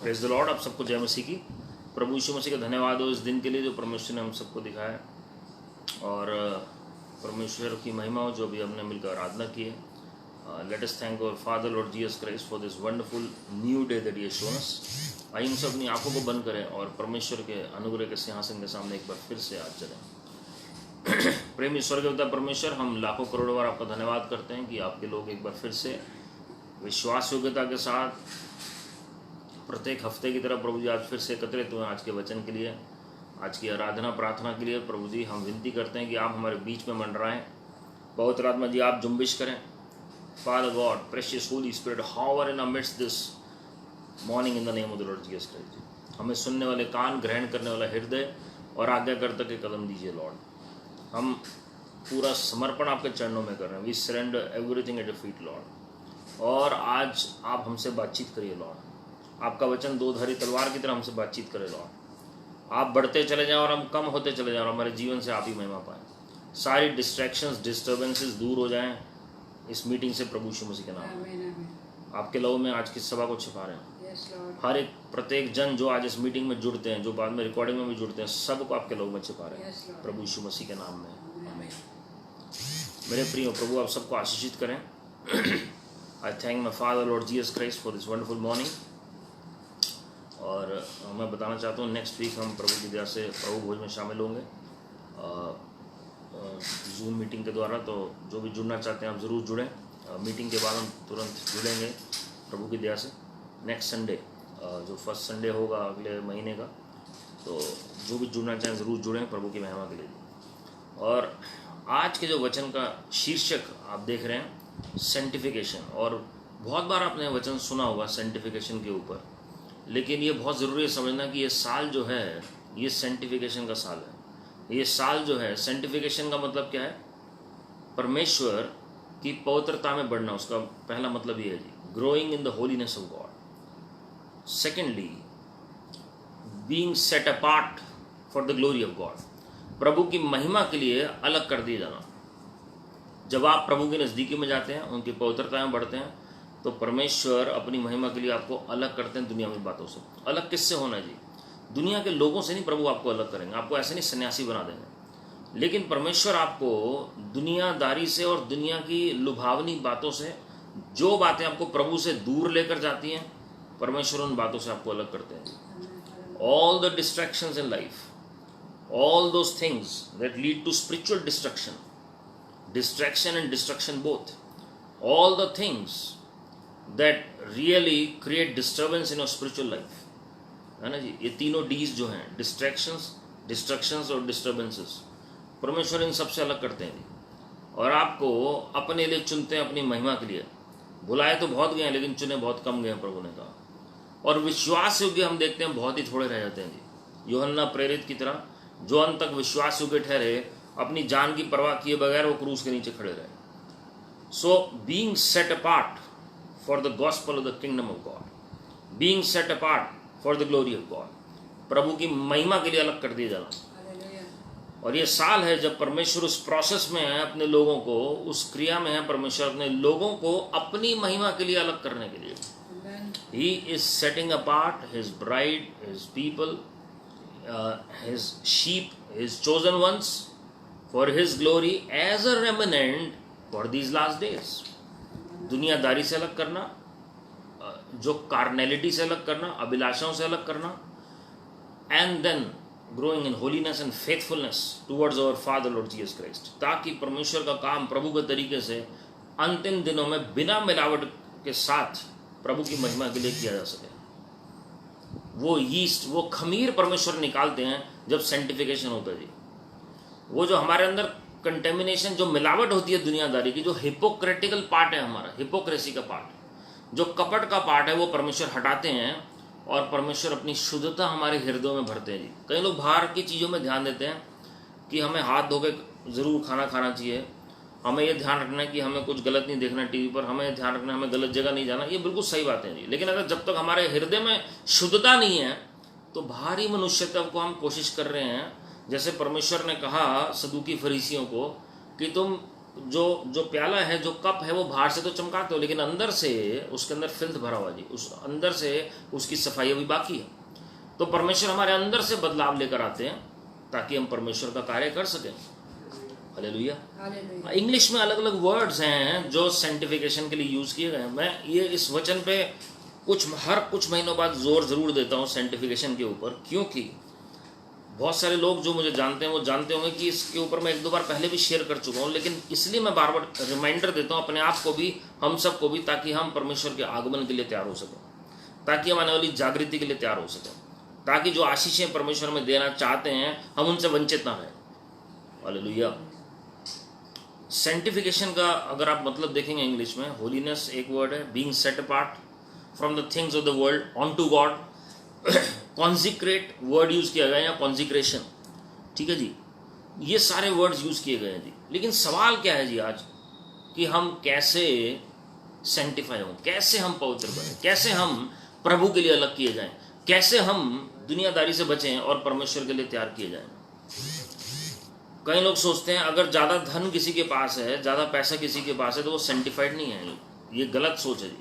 Praise the Lord. आप सबको जय मसीह की। प्रभु यीशु मसीह का धन्यवाद हो इस दिन के लिए जो परमेश्वर ने हम सबको दिखाया, और परमेश्वर की महिमा हो जो भी हमने मिलकर आराधना की है। Let us thank our Father Lord Jesus Christ for this wonderful new day that he has shown us. आइए हम सब अपनी आंखों को बंद करें और परमेश्वर के अनुग्रह के सिंहासन के सामने एक बार फिर से आज चलें। प्रेमी स्वर्गदेवता परमेश्वर, हम लाखों करोड़ों बार आपका धन्यवाद करते हैं कि आपके लोग एक बार फिर से विश्वास योग्यता के साथ प्रत्येक हफ्ते की तरह प्रभु जी आज फिर से एकत्रित हुए आज के वचन के लिए, आज की आराधना प्रार्थना के लिए। प्रभु जी हम विनती करते हैं कि आप हमारे बीच में मंडराएं। पवित्र आत्मा जी आप जुम्बिश करें। Father God, precious Holy Spirit, hover in amidst this morning in the name of the Lord Jesus Christ ji. हमें सुनने वाले कान, ग्रहण करने वाला हृदय और आज्ञाकर्ता के कदम दीजिए लॉर्ड। हम पूरा समर्पण आपके चरणों में कर रहे हैं। We surrender everything at your feet Lord. और आज आप हमसे बातचीत करिए लॉर्ड। आपका वचन दो धारी तलवार की तरह हमसे बातचीत करे लॉर्ड। आप बढ़ते चले जाएं और हम कम होते चले जाएं और हमारे जीवन से आप ही महिमा पाएं। सारी डिस्ट्रैक्शंस, डिस्टर्बेंसेस दूर हो जाएं इस मीटिंग से प्रभु यीशु मसीह के नाम में। आपके लहू में आज की सभा को छिपा रहे हैं। हर एक प्रत्येक जन जो आज इस मीटिंग में जुड़ते हैं, जो बाद में रिकॉर्डिंग में भी जुड़ते हैं, सबको आपके लहू में छिपा रहे हैं प्रभु यीशु मसीह के नाम में। आमीन। मेरे प्रिय प्रभु आप सबको आशीषित करें। आई thank my father Lord Jesus Christ for this wonderful morning. और मैं बताना चाहता हूँ नेक्स्ट वीक हम प्रभु की दया से प्रभु भोज में शामिल होंगे जूम मीटिंग के द्वारा। तो जो भी जुड़ना चाहते हैं आप ज़रूर जुड़ें। मीटिंग के बाद हम तुरंत जुड़ेंगे प्रभु की दया से नेक्स्ट संडे, जो फर्स्ट संडे होगा अगले महीने का। तो जो भी जुड़ना चाहें ज़रूर जुड़ें प्रभु की महिमा के लिए। और आज के जो वचन का शीर्षक आप देख रहे हैं, सेंटिफिकेशन। और बहुत बार आपने वचन सुना होगा सेंटिफिकेशन के ऊपर, लेकिन ये बहुत ज़रूरी है समझना कि ये साल जो है ये सेंटिफिकेशन का साल है। ये साल जो है, सेंटिफिकेशन का मतलब क्या है? परमेश्वर की पवित्रता में बढ़ना। उसका पहला मतलब ये है जी, growing in the holiness of God. Secondly, being set apart for the glory of God. प्रभु की महिमा के लिए अलग कर दिए जाना। जब आप प्रभु के नज़दीकी में जाते हैं, उनकी पवित्रता में बढ़ते हैं, तो परमेश्वर अपनी महिमा के लिए आपको अलग करते हैं दुनिया में बातों से। अलग किससे होना है जी? दुनिया के लोगों से नहीं प्रभु आपको अलग करेंगे। आपको ऐसे नहीं सन्यासी बना देंगे, लेकिन परमेश्वर आपको दुनियादारी से और दुनिया की लुभावनी बातों से, जो बातें आपको प्रभु से दूर लेकर जाती हैं, परमेश्वर उन बातों से आपको अलग करते हैं। All the distractions in life, all those things that lead to spiritual destruction, distraction and destruction both, all the things that really create disturbance in your spiritual life, है ना जी। ये तीनों डीज जो हैं, डिस्ट्रैक्शंस, डिस्ट्रक्शंस और डिस्टर्बेंसेस, परमेश्वर इन सबसे अलग करते हैं जी। और आपको अपने लिए चुनते हैं, अपनी महिमा के लिए। बुलाए तो बहुत गए हैं, लेकिन चुने बहुत कम गए हैं, प्रभु ने कहा। और विश्वास योग्य हम देखते हैं बहुत ही थोड़े रह जाते हैं जी। यूहन्ना प्रेरित की तरह जो अंत तक विश्वास योग्य ठहरे, अपनी जान की परवाह किए बगैर वो क्रूस के नीचे खड़े रहे। So being set apart for the gospel of the kingdom of God, being set apart for the glory of God, प्रभु की महिमा के लिए अलग कर दिया जाना। और ये साल है जब परमेश्वर उस प्रोसेस में है, अपने लोगों को उस क्रिया में है। परमेश्वर अपने लोगों को अपनी महिमा के लिए अलग करने के लिए, he is setting apart his bride, his people, his sheep, his chosen ones, for his glory as a remnant for these last days। दुनियादारी से अलग करना, जो कार्नेलिटी से अलग करना, अभिलाषाओं से अलग करना, and then growing in holiness and faithfulness towards our Father Lord Jesus Christ, ताकि परमेश्वर का काम प्रभु के तरीके से अंतिम दिनों में बिना मिलावट के साथ प्रभु की महिमा के लिए किया जा सके। वो यीस्ट, वो खमीर परमेश्वर निकालते हैं जब सेंटिफिकेशन होता है जी। वो जो हमारे अंदर कंटेमिनेशन, जो मिलावट होती है दुनियादारी की, जो हिपोक्रेटिकल पार्ट है हमारा, हिपोक्रेसी का पार्ट, जो कपट का पार्ट है, वो परमेश्वर हटाते हैं और परमेश्वर अपनी शुद्धता हमारे हृदयों में भरते हैं जी। कई लोग बाहर की चीज़ों में ध्यान देते हैं कि हमें हाथ धो के ज़रूर खाना खाना चाहिए, हमें ये ध्यान रखना है कि हमें कुछ गलत नहीं देखना टीवी पर, हमें ध्यान रखना है हमें गलत जगह नहीं जाना। ये बिल्कुल सही बात है जी। लेकिन अगर जब तक हमारे हृदय में शुद्धता नहीं है, तो बाहरी मनुष्यत्व को हम कोशिश कर रहे हैं। जैसे परमेश्वर ने कहा सदूकी फरीसियों को कि तुम जो प्याला है, जो कप है, वो बाहर से तो चमकाते हो, लेकिन अंदर से उसके अंदर फिल्थ भरा हुआ जी, उस अंदर से उसकी सफाई अभी बाकी है। तो परमेश्वर हमारे अंदर से बदलाव लेकर आते हैं ताकि हम परमेश्वर का कार्य कर सकें। हालेलुया। इंग्लिश में अलग अलग वर्ड्स हैं जो सेंटिफिकेशन के लिए यूज किए गए हैं। मैं ये इस वचन पे हर कुछ महीनों बाद जोर जरूर देता हूँ सेंटिफिकेशन के ऊपर, क्योंकि बहुत सारे लोग जो मुझे जानते हैं वो जानते होंगे कि इसके ऊपर मैं 1-2 बार पहले भी शेयर कर चुका हूँ, लेकिन इसलिए मैं बार बार रिमाइंडर देता हूँ अपने आप को भी, हम सबको भी, ताकि हम परमेश्वर के आगमन के लिए तैयार हो सकें, ताकि हम आने वाली जागृति के लिए तैयार हो सकें, ताकि जो आशीषें परमेश्वर में देना चाहते हैं हम उनसे वंचित ना रहें। हालेलुया। सेंटिफिकेशन का अगर आप मतलब देखेंगे इंग्लिश में, होलीनेस एक वर्ड है, being set apart from the things of the world on to God, consecrate word use किया गया है, या कॉन्जिक्रेशन, ठीक है जी, ये सारे वर्ड्स यूज किए गए हैं जी। लेकिन सवाल क्या है जी आज, कि हम कैसे सेंटिफाई हों, कैसे हम पवित्र बने, कैसे हम प्रभु के लिए अलग किए जाएं, कैसे हम दुनियादारी से बचें और परमेश्वर के लिए तैयार किए जाएं। कई लोग सोचते हैं अगर ज़्यादा धन किसी के पास है, ज़्यादा पैसा किसी के पास है, तो वो सेंटिफाइड नहीं है। ये गलत सोच है जी।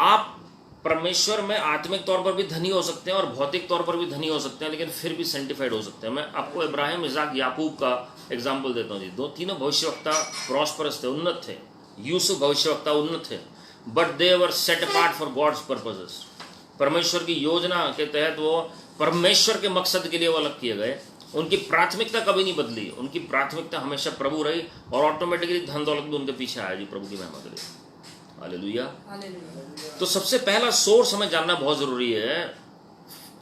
आप परमेश्वर में आत्मिक तौर पर भी धनी हो सकते हैं और भौतिक तौर पर भी धनी हो सकते हैं, लेकिन फिर भी सेंटिफाइड हो सकते हैं। मैं आपको इब्राहिम, इसाक, याकूब का एग्जाम्पल देता हूँ जी। तीनों भविष्यवक्ता प्रॉस्परस थे, उन्नत थे। यूसुफ भविष्यवक्ता उन्नत थे, but they were set apart for God's purposes. परमेश्वर की योजना के तहत वो परमेश्वर के मकसद के लिए वो अलग किए गए। उनकी प्राथमिकता कभी नहीं बदली, उनकी प्राथमिकता हमेशा प्रभु रही, और ऑटोमेटिकली धन दौलत भी उनके पीछे आया जी, प्रभु की महिमा के लिए। हालेलुया। तो सबसे पहला सोर्स हमें जानना बहुत जरूरी है।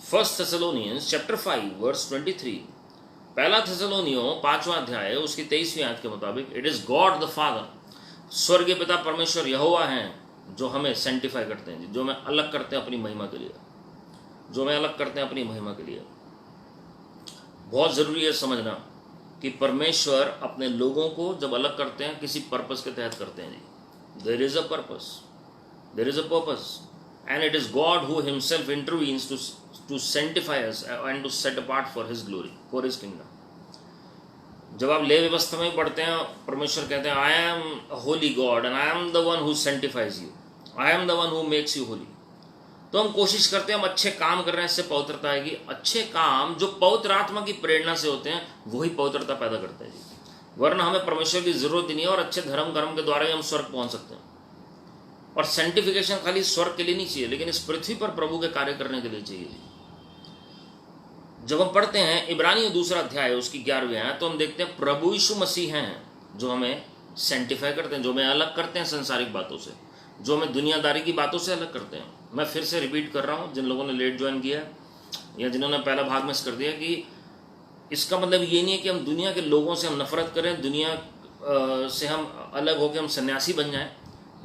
1 थेसलोनियंस चैप्टर 5 वर्स 23, पहला थेसलोनियों 5वां अध्याय उसकी 23वीं आयत के मुताबिक, it is God the father, स्वर्गीय पिता परमेश्वर यहोवा हैं, जो हमें सेंटिफाई करते हैं, जो हमें अलग करते हैं अपनी महिमा के लिए, जो हमें अलग करते हैं अपनी महिमा के लिए। बहुत जरूरी है समझना कि परमेश्वर अपने लोगों को जब अलग करते हैं किसी पर्पस के तहत करते हैं जी। There is a purpose, there is a purpose, and it is God who himself intervenes to sanctify us and to set apart for his glory, for his kingdom. जब आप ले व्यवस्था में पढ़ते हैं, परमेश्वर कहते हैं I am a holy God and I am the one who sanctifies you, I am the one who makes you holy. तो हम कोशिश करते हैं, हम अच्छे काम कर रहे हैं, इससे पवित्रता आएगी। अच्छे काम जो पवित्र आत्मा की प्रेरणा से होते हैं वही पवित्रता पैदा करते हैं जी, वरना हमें परमेश्वर की जरूरत ही नहीं है, और अच्छे धर्म कर्म के द्वारा ही हम स्वर्ग पहुंच सकते हैं। और सेंटिफिकेशन खाली स्वर्ग के लिए नहीं चाहिए, लेकिन इस पृथ्वी पर प्रभु के कार्य करने के लिए चाहिए। जब हम पढ़ते हैं इब्रानियों 2 अध्याय उसकी 11वीं आयत, तो हम देखते हैं प्रभु यीशु मसीह हैं जो हमें सेंटिफाई करते हैं, जो हमें अलग करते हैं संसारिक बातों से, जो हमें दुनियादारी की बातों से अलग करते हैं। मैं फिर से रिपीट कर रहा हूँ, जिन लोगों ने लेट ज्वाइन किया या जिन्होंने पहला भाग मिस कर दिया, कि इसका मतलब ये नहीं है कि हम दुनिया के लोगों से हम नफरत करें, दुनिया से हम अलग होकर हम सन्यासी बन जाएं।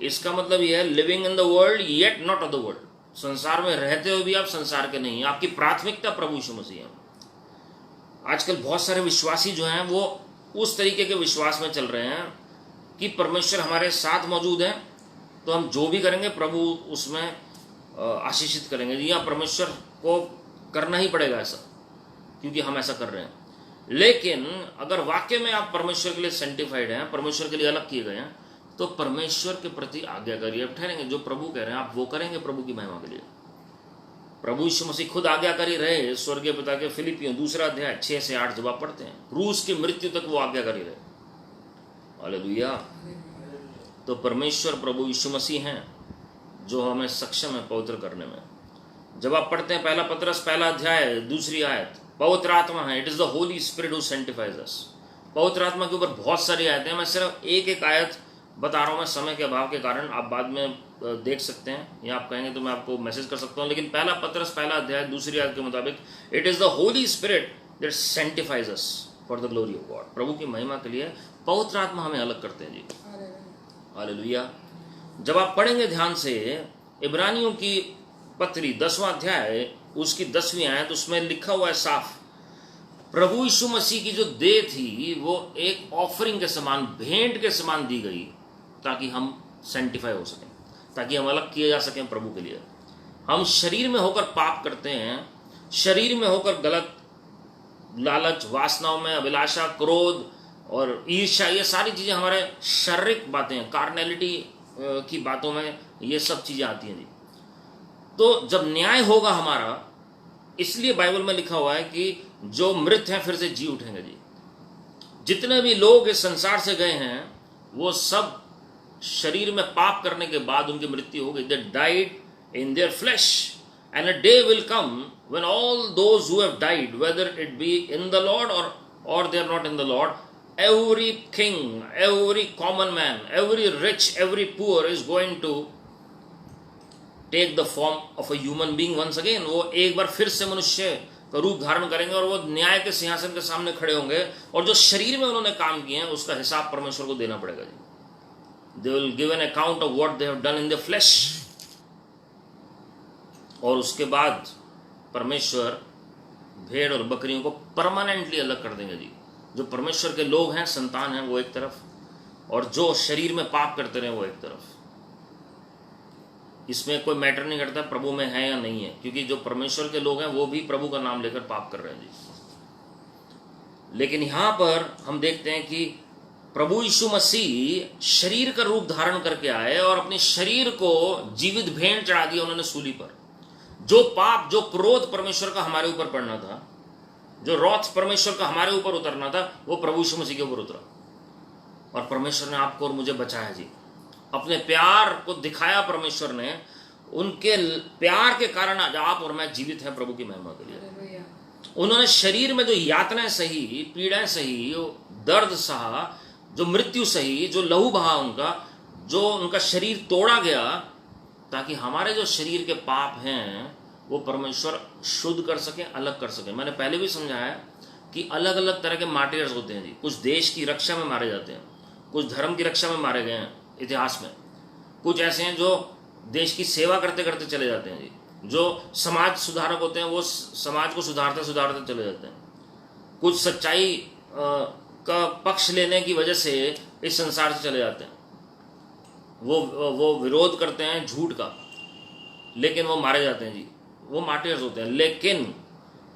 इसका मतलब ये है living in the world yet not of the world. संसार में रहते हुए भी आप संसार के नहीं, आपकी प्राथमिकता प्रभु यीशु मसीह है। आजकल बहुत सारे विश्वासी जो हैं वो उस तरीके के विश्वास में चल रहे हैं कि परमेश्वर हमारे साथ मौजूद है, तो हम जो भी करेंगे प्रभु उसमें आशीषित करेंगे। जी हाँ, परमेश्वर को करना ही पड़ेगा ऐसा, क्योंकि हम ऐसा कर रहे हैं। लेकिन अगर वाकई में आप परमेश्वर के लिए सेंटिफाइड हैं, परमेश्वर के लिए अलग किए गए हैं, तो परमेश्वर के प्रति आज्ञाकारी आप ठहरेंगे। जो प्रभु कह रहे हैं आप वो करेंगे प्रभु की महिमा के लिए। प्रभु यीशु मसीह खुद आज्ञाकारी रहे स्वर्गीय पिता के। फिलिपियों 2 अध्याय 6 से 8 जब आप पढ़ते हैं, क्रूस की मृत्यु तक वो आज्ञाकारी रहे। हालेलुया। तो परमेश्वर प्रभु यीशु मसीह हैं जो हमें सक्षम है पवित्र करने में। जब आप पढ़ते हैं पहला पतरस 1 अध्याय 2 आयत, पवित्र आत्मा है, it is the Holy Spirit who sanctifies us. पवित्र आत्मा के ऊपर बहुत सारी आयतें हैं, मैं सिर्फ एक आयत बता रहा हूँ, मैं समय के अभाव के कारण। आप बाद में देख सकते हैं या आप कहेंगे तो मैं आपको मैसेज कर सकता हूँ, लेकिन पहला पतरस 1 अध्याय 2 आयत के मुताबिक, it is the Holy Spirit that sanctifies us for the glory of God. प्रभु की महिमा के लिए पवित्र आत्मा हमें अलग करते हैं जी। हालेलुया। जब आप पढ़ेंगे ध्यान से इब्रानियों की पत्री 10वां अध्याय उसकी 10वीं आयत, उसमें लिखा हुआ है साफ, प्रभु यीशु मसीह की जो देह थी वो एक ऑफरिंग के समान, भेंट के समान दी गई, ताकि हम सेंटिफाई हो सकें, ताकि हम अलग किए जा सकें प्रभु के लिए। हम शरीर में होकर पाप करते हैं, शरीर में होकर गलत लालच, वासनाओं में, अभिलाषा, क्रोध और ईर्ष्या, ये सारी चीज़ें हमारे शारीरिक बातें हैं, कार्नैलिटी की बातों में ये सब चीज़ें आती हैं जी। तो जब न्याय होगा हमारा, इसलिए बाइबल में लिखा हुआ है कि जो मृत हैं फिर से जी उठेंगे जी। जितने भी लोग इस संसार से गए हैं वो सब शरीर में पाप करने के बाद उनकी मृत्यु हो गई। They died in their flesh and a day will come when all those who have died, whether it be in the Lord और they are not in the Lord, every king, every common man, every rich, every poor is going to take the form of a human being once again. वो एक बार फिर से मनुष्य का रूप धारण करेंगे और वो न्याय के सिंहासन के सामने खड़े होंगे, और जो शरीर में उन्होंने काम किए हैं उसका हिसाब परमेश्वर को देना पड़ेगा जी। They will give an account of what they have done in their flesh. और उसके बाद परमेश्वर भेड़ और बकरियों को परमानेंटली अलग कर देंगे जी। जो परमेश्वर के लोग हैं, संतान हैं, वो एक तरफ, और जो शरीर में पाप करते रहे वो एक तरफ। इसमें कोई मैटर नहीं करता प्रभु में है या नहीं है, क्योंकि जो परमेश्वर के लोग हैं वो भी प्रभु का नाम लेकर पाप कर रहे हैं जी। लेकिन यहां पर हम देखते हैं कि प्रभु यीशु मसीह शरीर का रूप धारण करके आए और अपने शरीर को जीवित भेंट चढ़ा दिया उन्होंने सूली पर। जो पाप, जो क्रोध परमेश्वर का हमारे ऊपर पड़ना था, जो रौथ परमेश्वर का हमारे ऊपर उतरना था, वो प्रभु यीशु मसीह के ऊपर उतरा, और परमेश्वर ने आपको और मुझे बचाया जी। अपने प्यार को दिखाया परमेश्वर ने, उनके प्यार के कारण आज आप और मैं जीवित हैं प्रभु की महिमा के लिए। उन्होंने शरीर में जो यातनाएं सही, पीड़ाएं सही, दर्द सहा, जो मृत्यु सही, जो लहू बहा उनका, जो उनका शरीर तोड़ा गया, ताकि हमारे जो शरीर के पाप हैं वो परमेश्वर शुद्ध कर सके, अलग कर सके। मैंने पहले भी समझाया कि अलग अलग तरह के मार्टियर्स होते हैं जी। कुछ देश की रक्षा में मारे जाते हैं, कुछ धर्म की रक्षा में मारे गए हैं इतिहास में, कुछ ऐसे हैं जो देश की सेवा करते करते चले जाते हैं जी। जो समाज सुधारक होते हैं वो समाज को सुधारते सुधारते चले जाते हैं। कुछ सच्चाई का पक्ष लेने की वजह से इस संसार से चले जाते हैं। वो विरोध करते हैं झूठ का, लेकिन वो मारे जाते हैं जी। वो मार्टियर्स होते हैं। लेकिन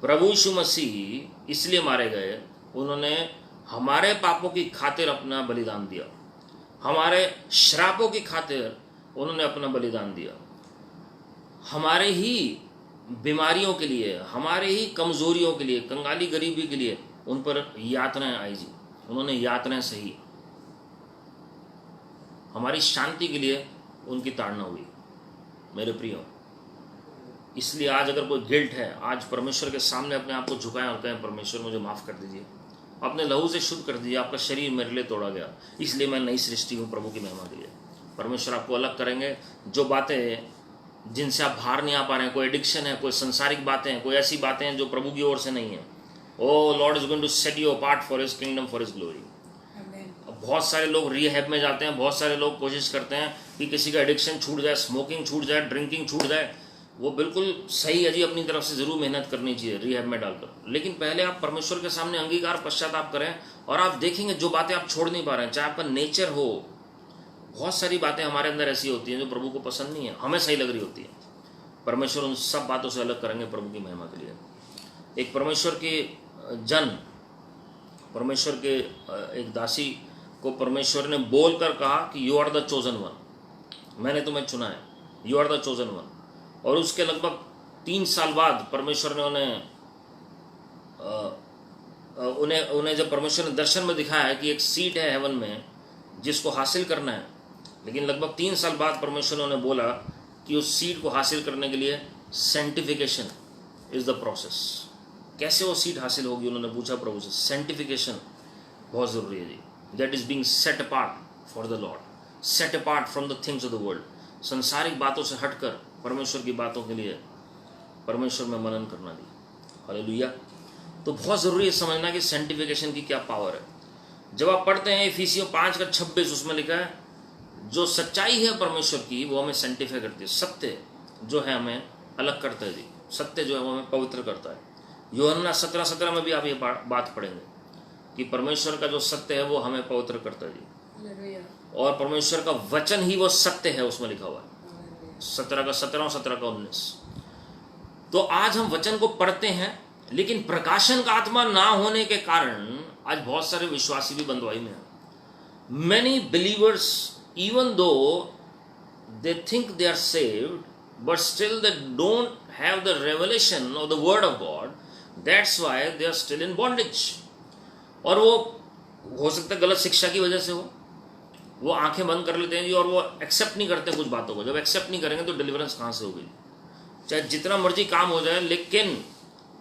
प्रभु यीशु मसीह इसलिए मारे गए, उन्होंने हमारे पापों की खातिर अपना बलिदान दिया, हमारे श्रापों की खातिर उन्होंने अपना बलिदान दिया, हमारे ही बीमारियों के लिए, हमारे ही कमजोरियों के लिए, कंगाली गरीबी के लिए उन पर यातनाएं आई जी। उन्होंने यातनाएं सही, हमारी शांति के लिए उनकी ताड़ना हुई मेरे प्रियो। इसलिए आज अगर कोई गिल्ट है, आज परमेश्वर के सामने अपने आप को झुकाएं और कहें परमेश्वर मुझे माफ़ कर दीजिए, अपने लहू से शुद्ध कर दीजिए। आपका शरीर मेरे लिए तोड़ा गया, इसलिए मैं नई सृष्टि हूँ प्रभु की महिमा के लिए। परमेश्वर आपको अलग करेंगे। जो बातें जिनसे आप बाहर नहीं आ पा रहे हैं, कोई एडिक्शन है, कोई संसारिक बातें हैं, कोई ऐसी बातें हैं जो प्रभु की ओर से नहीं है, oh Lord is going to set you apart for his kingdom, for his glory. बहुत सारे लोग रिहैब में जाते हैं, बहुत सारे लोग कोशिश करते हैं कि किसी का एडिक्शन छूट जाए, स्मोकिंग छूट जाए, ड्रिंकिंग छूट जाए। वो बिल्कुल सही है जी, अपनी तरफ से जरूर मेहनत करनी चाहिए रिहैब में डालकर, लेकिन पहले आप परमेश्वर के सामने अंगीकार पश्चाताप करें और आप देखेंगे जो बातें आप छोड़ नहीं पा रहे हैं, चाहे आपका नेचर हो, बहुत सारी बातें हमारे अंदर ऐसी होती हैं जो प्रभु को पसंद नहीं है, हमें सही लग रही होती है। परमेश्वर उन सब बातों से अलग करेंगे प्रभु की महिमा के लिए। एक परमेश्वर के जन, परमेश्वर के एक दासी को परमेश्वर ने बोलकर कहा कि you are the chosen one, मैंने तुम्हें चुना है, you are the chosen one. और उसके लगभग 3 साल बाद परमेश्वर ने उन्हें जब परमेश्वर ने दर्शन में दिखाया है कि एक सीट है हेवन में जिसको हासिल करना है, लेकिन लगभग 3 साल बाद परमेश्वर ने उन्हें बोला कि उस सीट को हासिल करने के लिए सेंटिफिकेशन इज द प्रोसेस। कैसे वो सीट हासिल होगी, उन्होंने पूछा प्रभु से। सेंटिफिकेशन बहुत ज़रूरी है जी, that is being set apart for the Lord, set apart from the things of the world. संसारिक बातों से हटकर परमेश्वर की बातों के लिए परमेश्वर में मनन करना दी। हालेलुया। तो बहुत ज़रूरी है समझना कि सेंटिफिकेशन की क्या पावर है। जब आप पढ़ते हैं इफिसियों 5:26, उसमें लिखा है जो सच्चाई है परमेश्वर की वो हमें सेंटिफाई करती है। सत्य जो है हमें अलग करता है जी, सत्य जो है वो हमें पवित्र करता है। यूहन्ना 17:17 में भी आप ये बात पढ़ेंगे कि परमेश्वर का जो सत्य है वो हमें पवित्र करता है जी, और परमेश्वर का वचन ही वो सत्य है, उसमें लिखा हुआ है 17 का 17 और 17 का 19। तो आज हम वचन को पढ़ते हैं लेकिन प्रकाशन का आत्मा ना होने के कारण आज बहुत सारे विश्वासी भी बंधुआई में हैं। Many believers even though they think they are saved, but still they don't have the revelation of the word of God. That's why they are still in bondage. और वो हो सकता है गलत शिक्षा की वजह से हो, वो आंखें बंद कर लेते हैं जी, और वो एक्सेप्ट नहीं करते कुछ बातों को। जब एक्सेप्ट नहीं करेंगे तो डिलीवरेंस कहाँ से होगी? चाहे जितना मर्जी काम हो जाए, लेकिन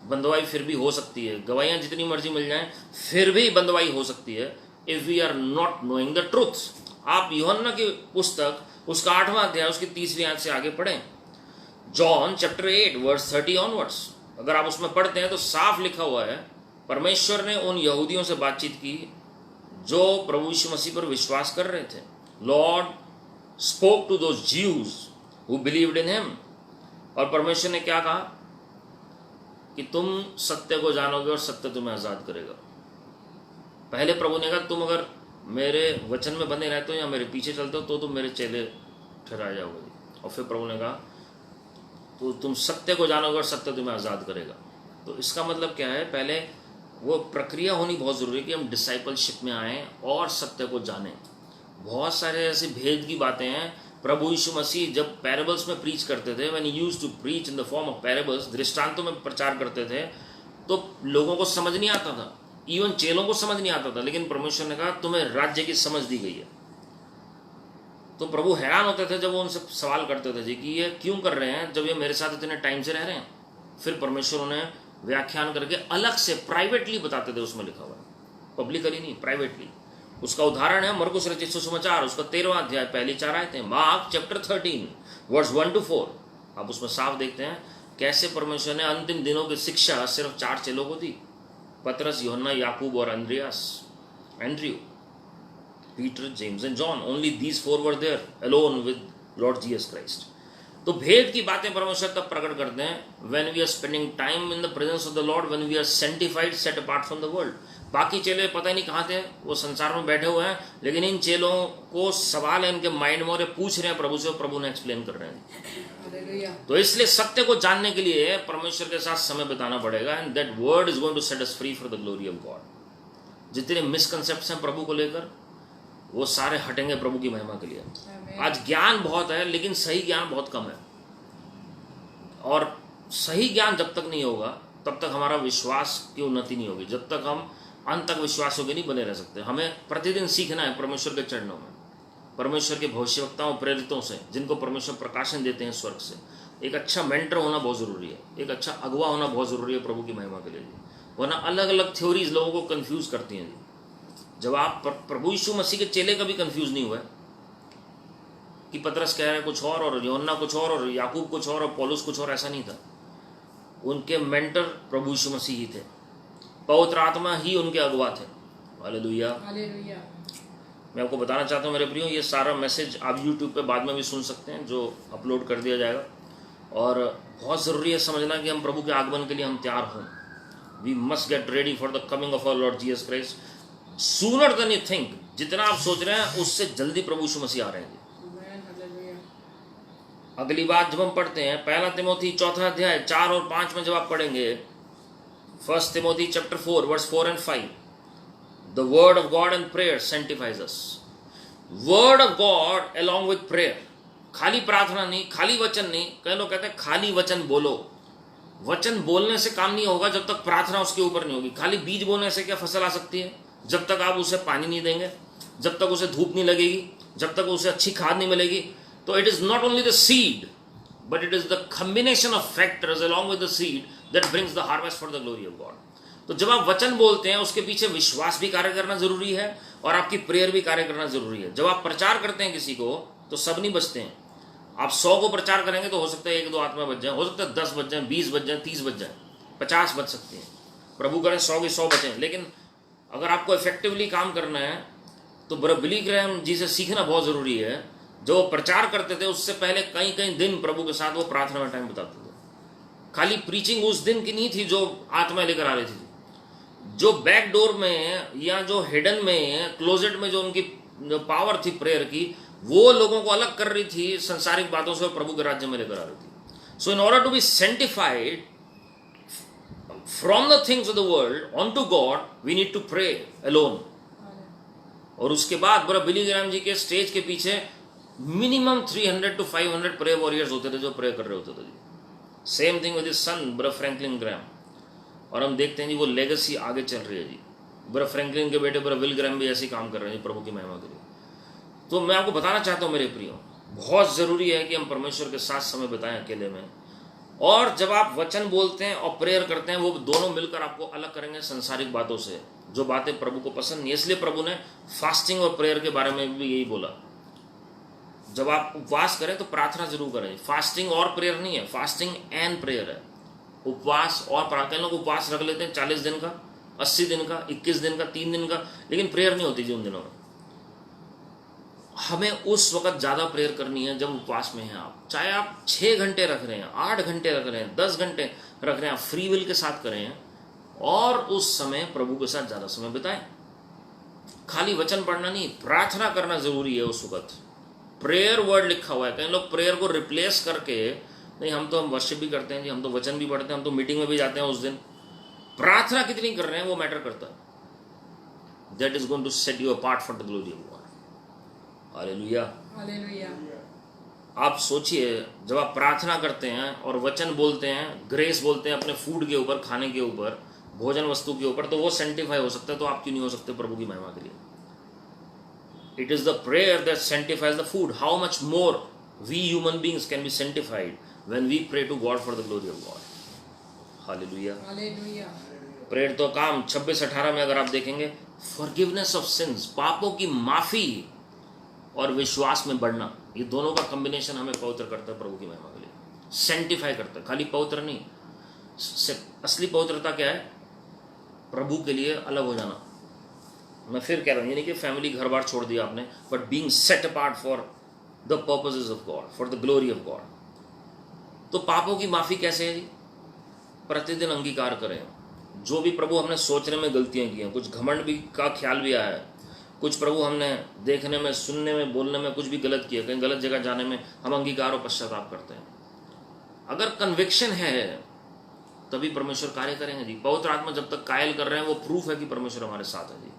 बंधुआई फिर भी हो सकती है। गवाहियाँ जितनी मर्जी मिल जाएं, फिर भी बंधुआई हो सकती है if we are not knowing the truth. आप यूहन्ना की पुस्तक उसका 8वां अध्याय उसकी 30वीं आयत से आगे पढ़ें, जॉन चैप्टर 8 वर्स 30 ऑनवर्ड्स। अगर आप उसमें पढ़ते हैं तो साफ लिखा हुआ है, परमेश्वर ने उन यहूदियों से बातचीत की जो प्रभु यीशु मसीह पर विश्वास कर रहे थे। Lord spoke to those Jews who believed in him. और परमेश्वर ने क्या कहा कि तुम सत्य को जानोगे और सत्य तुम्हें आजाद करेगा। पहले प्रभु ने कहा तुम अगर मेरे वचन में बने रहते हो या मेरे पीछे चलते हो तो तुम मेरे चेले ठहराए जाओगे। और फिर प्रभु ने कहा तो तुम सत्य को जानोगे और सत्य तुम्हें आज़ाद करेगा। तो इसका मतलब क्या है? पहले वो प्रक्रिया होनी बहुत ज़रूरी है कि हम डिसाइपलशिप में आएँ और सत्य को जानें। बहुत सारे ऐसे भेद की बातें हैं। प्रभु यीशु मसीह जब पैराबल्स में प्रीच करते थे, when he used to preach in the form of parables, दृष्टांतों में प्रचार करते थे, तो लोगों को समझ नहीं आता था, इवन चेलों को समझ नहीं आता था। लेकिन परमेश्वर ने कहा तुम्हें राज्य की समझ दी गई है। तो प्रभु हैरान होते थे जब वो उनसे सवाल करते थे जी कि ये क्यों कर रहे हैं जब ये मेरे साथ इतने टाइम से रह रहे हैं। फिर परमेश्वर उन्हें व्याख्यान करके अलग से प्राइवेटली बताते थे, उसमें लिखा हुआ है, पब्लिकली नहीं, प्राइवेटली। उसका उदाहरण है मरकुस रचित सुसमाचार उसका 13वां अध्याय पहली 4 आयतें, मार्क चैप्टर 13 वर्स 1 to 4। आप उसमें साफ देखते हैं कैसे परमेश्वर ने अंतिम दिनों की शिक्षा सिर्फ 4 चेलों को दी, पतरस, यूहन्ना, याकूब और Andrew, Peter, James and John. Only these 4 were there alone with Lord Jesus Christ. तो भेद की बातें परमेश्वर तब प्रकट करते हैं when we are spending time in the presence of the Lord, when we are sanctified, set apart from the world. बाकी चेले पता ही नहीं कहाँ थे, वो संसार में बैठे हुए हैं, लेकिन इन चेलों को सवाल है इनके माइंड में और ये पूछ रहे हैं प्रभु से, और प्रभु ने एक्सप्लेन कर रहे हैं। तो इसलिए सत्य को जानने के लिए परमेश्वर के साथ समय बिताना पड़ेगा, and that word is going to set us free for the glory of God. जितने मिसकंसेप्ट्स हैं प्रभु को लेकर, वो सारे हटेंगे प्रभु की महिमा के लिए। आज ज्ञान बहुत है लेकिन सही ज्ञान बहुत कम है, और सही ज्ञान जब तक नहीं होगा तब तक हमारा विश्वास की उन्नति नहीं होगी। जब तक हम अंत तक विश्वासों के नहीं बने रह सकते। हमें प्रतिदिन सीखना है परमेश्वर के चरणों में, परमेश्वर के भविष्यवक्ताओं, प्रेरितों से, जिनको परमेश्वर प्रकाशन देते हैं स्वर्ग से। एक अच्छा मेंटर होना बहुत ज़रूरी है, एक अच्छा अगुवा होना बहुत ज़रूरी है प्रभु की महिमा के लिए। वरना अलग अलग थ्योरीज लोगों को कंफ्यूज करती हैं। जब आप प्रभु यीशु मसीह के चेले कभी कंफ्यूज नहीं हुए कि पतरस कह रहे हैं कुछ और यूहन्ना कुछ और याकूब कुछ और पौलुस कुछ और, ऐसा नहीं था। उनके मेंटर प्रभु यीशु मसीह ही थे, पवित्र आत्मा ही उनके अगुवा थे। Hallelujah, hallelujah. मैं आपको बताना चाहता हूँ मेरे प्रियो, ये सारा मैसेज आप यूट्यूब पे बाद में भी सुन सकते हैं, जो अपलोड कर दिया जाएगा। और बहुत ज़रूरी है समझना कि हम प्रभु के आगमन के लिए हम तैयार हों। We must get ready for the coming of our Lord Jesus Christ sooner than you think. जितना आप सोच रहे हैं उससे जल्दी प्रभु यीशु मसीह आ रहे हैं। अगली बात जब हम पढ़ते हैं 1 तिमोथी 4 अध्याय 4 और 5 में, जब आप पढ़ेंगे 1 Timothy chapter 4 verse 4 and 5, the word of God and prayer sanctifies us. Word of God along with prayer, खाली प्रार्थना नहीं, खाली वचन नहीं। कई लोग कहते हैं खाली वचन बोलो। वचन बोलने से काम नहीं होगा जब तक प्रार्थना उसके ऊपर नहीं होगी। खाली बीज बोलने से क्या फसल आ सकती है? जब तक आप उसे पानी नहीं देंगे, जब तक उसे धूप नहीं लगेगी, जब तक उसे अच्छी खाद नहीं मिलेगी। तो it is not only the seed, but it is the combination of factors along with the seed that brings the harvest for the glory of God. तो जब आप वचन बोलते हैं उसके पीछे विश्वास भी कार्य करना जरूरी है और आपकी प्रेयर भी कार्य करना जरूरी है। जब आप प्रचार करते हैं किसी को तो सब नहीं बचते हैं। आप 100 को प्रचार करेंगे तो हो सकता है 1-2 आत्मा बच जाए, हो सकता है 10 बच जाए, 20 बच जाए, 30 बच जाए, 50 बच सकती हैं। प्रभु करें 100 के 100 बचें। लेकिन अगर आपको इफेक्टिवली काम करना है तो बिली ग्रैहम जी से सीखना बहुत ज़रूरी है। जो प्रचार करते थे उससे पहले कई दिन प्रभु के साथ वो प्रार्थना में टाइम बिताते थे। खाली प्रीचिंग उस दिन की नहीं थी जो आत्मा लेकर आ रही थी। जो बैक डोर में या जो हिडन में, क्लोजेट में जो उनकी पावर थी प्रेयर की, वो लोगों को अलग कर रही थी संसारिक बातों से और प्रभु के राज्य में लेकर आ रही थी। So in order to be sanctified, from the things of the world on to God we need to pray alone. और उसके बाद ब्रदर बिली ग्राहम जी के स्टेज के पीछे मिनिमम 300 to 500 प्रे वॉरियर्स होते थे जो प्रे कर रहे होते थे जी। Same thing with his son brother Franklin Graham. और हम देखते हैं जी वो लेगेसी आगे चल रही है जी। ब्रदर फ्रैंकलिन के बेटे ब्रदर विल ग्राहम भी ऐसे काम कर रहे हैं जी प्रभु की महिमा के लिए। तो मैं आपको बताना चाहता हूँ मेरे प्रियो, बहुत ज़रूरी है कि हम परमेश्वर के साथ समय बिताएं अकेले में। और जब आप वचन बोलते हैं और प्रेयर करते हैं, वो दोनों मिलकर आपको अलग करेंगे संसारिक बातों से, जो बातें प्रभु को पसंद नहीं। इसलिए प्रभु ने फास्टिंग और प्रेयर के बारे में भी यही बोला, जब आप उपवास करें तो प्रार्थना जरूर करें। फास्टिंग और प्रेयर नहीं है, फास्टिंग एंड प्रेयर है। उपवास और प्रार्थना, लोग उपवास रख लेते हैं 40 दिन का, 80 दिन का, 21 दिन का, 3 दिन का, लेकिन प्रेयर नहीं होती जी उन दिनों में। हमें उस वक्त ज़्यादा प्रेयर करनी है जब उपवास में हैं आप। चाहे आप 6 घंटे रख रहे हैं, 8 घंटे रख रहे हैं, 10 घंटे रख रहे हैं, आप फ्री विल के साथ करें और उस समय प्रभु के साथ ज़्यादा समय बिताएं। खाली वचन पढ़ना नहीं, प्रार्थना करना जरूरी है उस वक्त। प्रेयर वर्ड लिखा हुआ है, कई लोग प्रेयर को रिप्लेस करके, नहीं हम तो वर्शिप भी करते हैं जी, हम तो वचन भी पढ़ते हैं, हम तो मीटिंग में भी जाते हैं उस दिन। प्रार्थना कितनी कर रहे हैं वो मैटर करता है। That is going to set you apart for the glory of God. Hallelujah, hallelujah. आप सोचिए, जब आप प्रार्थना करते हैं और वचन बोलते हैं, ग्रेस बोलते हैं अपने फूड के ऊपर, खाने के ऊपर, भोजन वस्तु के ऊपर, तो वो सेंटिफाई हो सकता है, तो आप क्यों नहीं हो सकते प्रभु की महिमा के लिए? It is the prayer that sanctifies the food. How much more we human beings can be sanctified when we pray to God for the glory of God. Hallelujah, hallelujah. Prayer तो काम 26-18 में अगर आप देखेंगे, फॉरगिवनेस ऑफ सिंस, पापों की माफी और विश्वास में बढ़ना, ये दोनों का कॉम्बिनेशन हमें पवित्र करता है प्रभु की महिमा के लिए, सेंटिफाई करता है। खाली पवित्र नहीं, असली पवित्रता क्या है? प्रभु के लिए अलग हो जाना। मैं फिर कह रहा हूँ, यानी कि फैमिली घर बार छोड़ दिया आपने, but being set apart for the purposes of God, for the glory of God. तो पापों की माफी कैसे है जी? प्रतिदिन अंगीकार करें जो भी प्रभु हमने सोचने में गलतियां की हैं, कुछ घमंड भी का ख्याल भी आया है, कुछ प्रभु हमने देखने में, सुनने में, बोलने में कुछ भी गलत किया, कहीं गलत जगह जाने में, हम अंगीकार और पश्चाताप करते हैं। अगर कन्विक्शन है तभी परमेश्वर कार्य करेंगे जी। पवित्र आत्मा जब तक कायल कर रहे हैं, वो प्रूफ है कि परमेश्वर हमारे साथ है जी।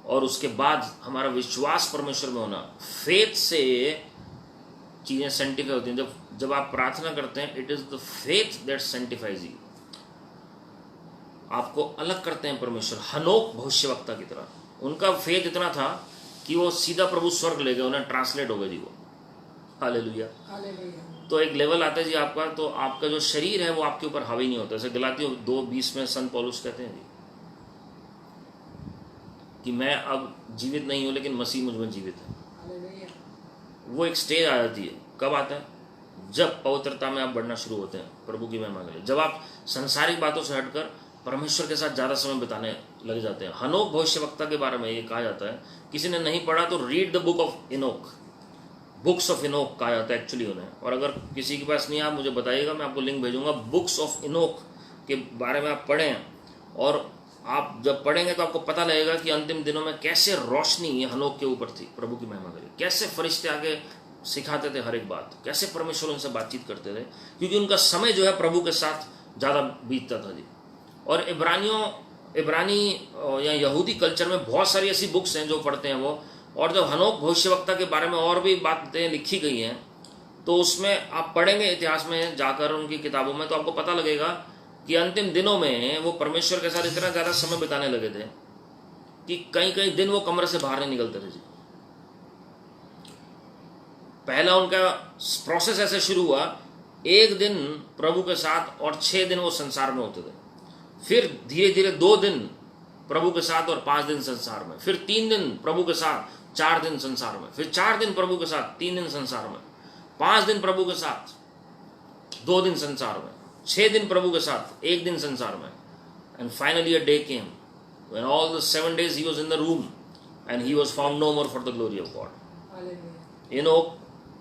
और उसके बाद हमारा विश्वास परमेश्वर में होना, फेथ से चीजें सेंटिफाई होती हैं। जब आप प्रार्थना करते हैं, it is the faith that सेंटिफाइज you. आपको अलग करते हैं परमेश्वर। हनोक भविष्यवक्ता की तरह, उनका फेथ इतना था कि वो सीधा प्रभु स्वर्ग ले गए, उन्हें ट्रांसलेट हो गए जी वो। Hallelujah, hallelujah. तो एक लेवल आता है जी आपका, तो आपका जो शरीर है वो आपके ऊपर हावी नहीं होता। जैसे गलातियों 2:20 में संत पौलुस कहते हैं जी कि मैं अब जीवित नहीं हूं, लेकिन मसीह मुझ में जीवित है। वो एक स्टेज आ जाती है। कब आता है? जब पवित्रता में आप बढ़ना शुरू होते हैं प्रभु की महिमा के लिए, जब आप संसारिक बातों से हटकर परमेश्वर के साथ ज़्यादा समय बिताने लग जाते हैं। हनोक भविष्यवक्ता के बारे में ये कहा जाता है, किसी ने नहीं पढ़ा तो read the book of Enoch, books of Enoch कहा जाता है एक्चुअली उन्हें। और अगर किसी के पास नहीं, आप मुझे बताइएगा, मैं आपको लिंक भेजूंगा। बुक्स ऑफ इनोक के बारे में आप पढ़ें, और आप जब पढ़ेंगे तो आपको पता लगेगा कि अंतिम दिनों में कैसे रोशनी हनोक के ऊपर थी प्रभु की महिमा के लिए, कैसे फरिश्ते आगे सिखाते थे हर एक बात, कैसे परमेश्वर उनसे बातचीत करते थे, क्योंकि उनका समय जो है प्रभु के साथ ज़्यादा बीतता था जी। और इब्रानी या यहूदी कल्चर में बहुत सारी ऐसी बुक्स हैं जो पढ़ते हैं वो। और जब हनोक भविष्यवक्ता के बारे में और भी बातें लिखी गई हैं, तो उसमें आप पढ़ेंगे इतिहास में जाकर उनकी किताबों में, तो आपको पता लगेगा कि अंतिम दिनों में वो परमेश्वर के साथ इतना ज़्यादा समय बिताने लगे थे कि कई दिन वो कमरे से बाहर नहीं निकलते थे जी। पहला उनका प्रोसेस ऐसे शुरू हुआ, 1 दिन प्रभु के साथ और 6 दिन वो संसार में होते थे। फिर धीरे धीरे 2 दिन प्रभु के साथ और 5 दिन संसार में, फिर 3 दिन प्रभु के साथ, 4 दिन संसार में, फिर 4 दिन प्रभु के साथ, 3 दिन संसार में, 5 दिन प्रभु के साथ, 2 दिन संसार में, 6 दिन प्रभु के साथ, 1 दिन संसार में। And finally a day came when all the 7 days he was in the room and he was found no more for the glory of God. Enoch,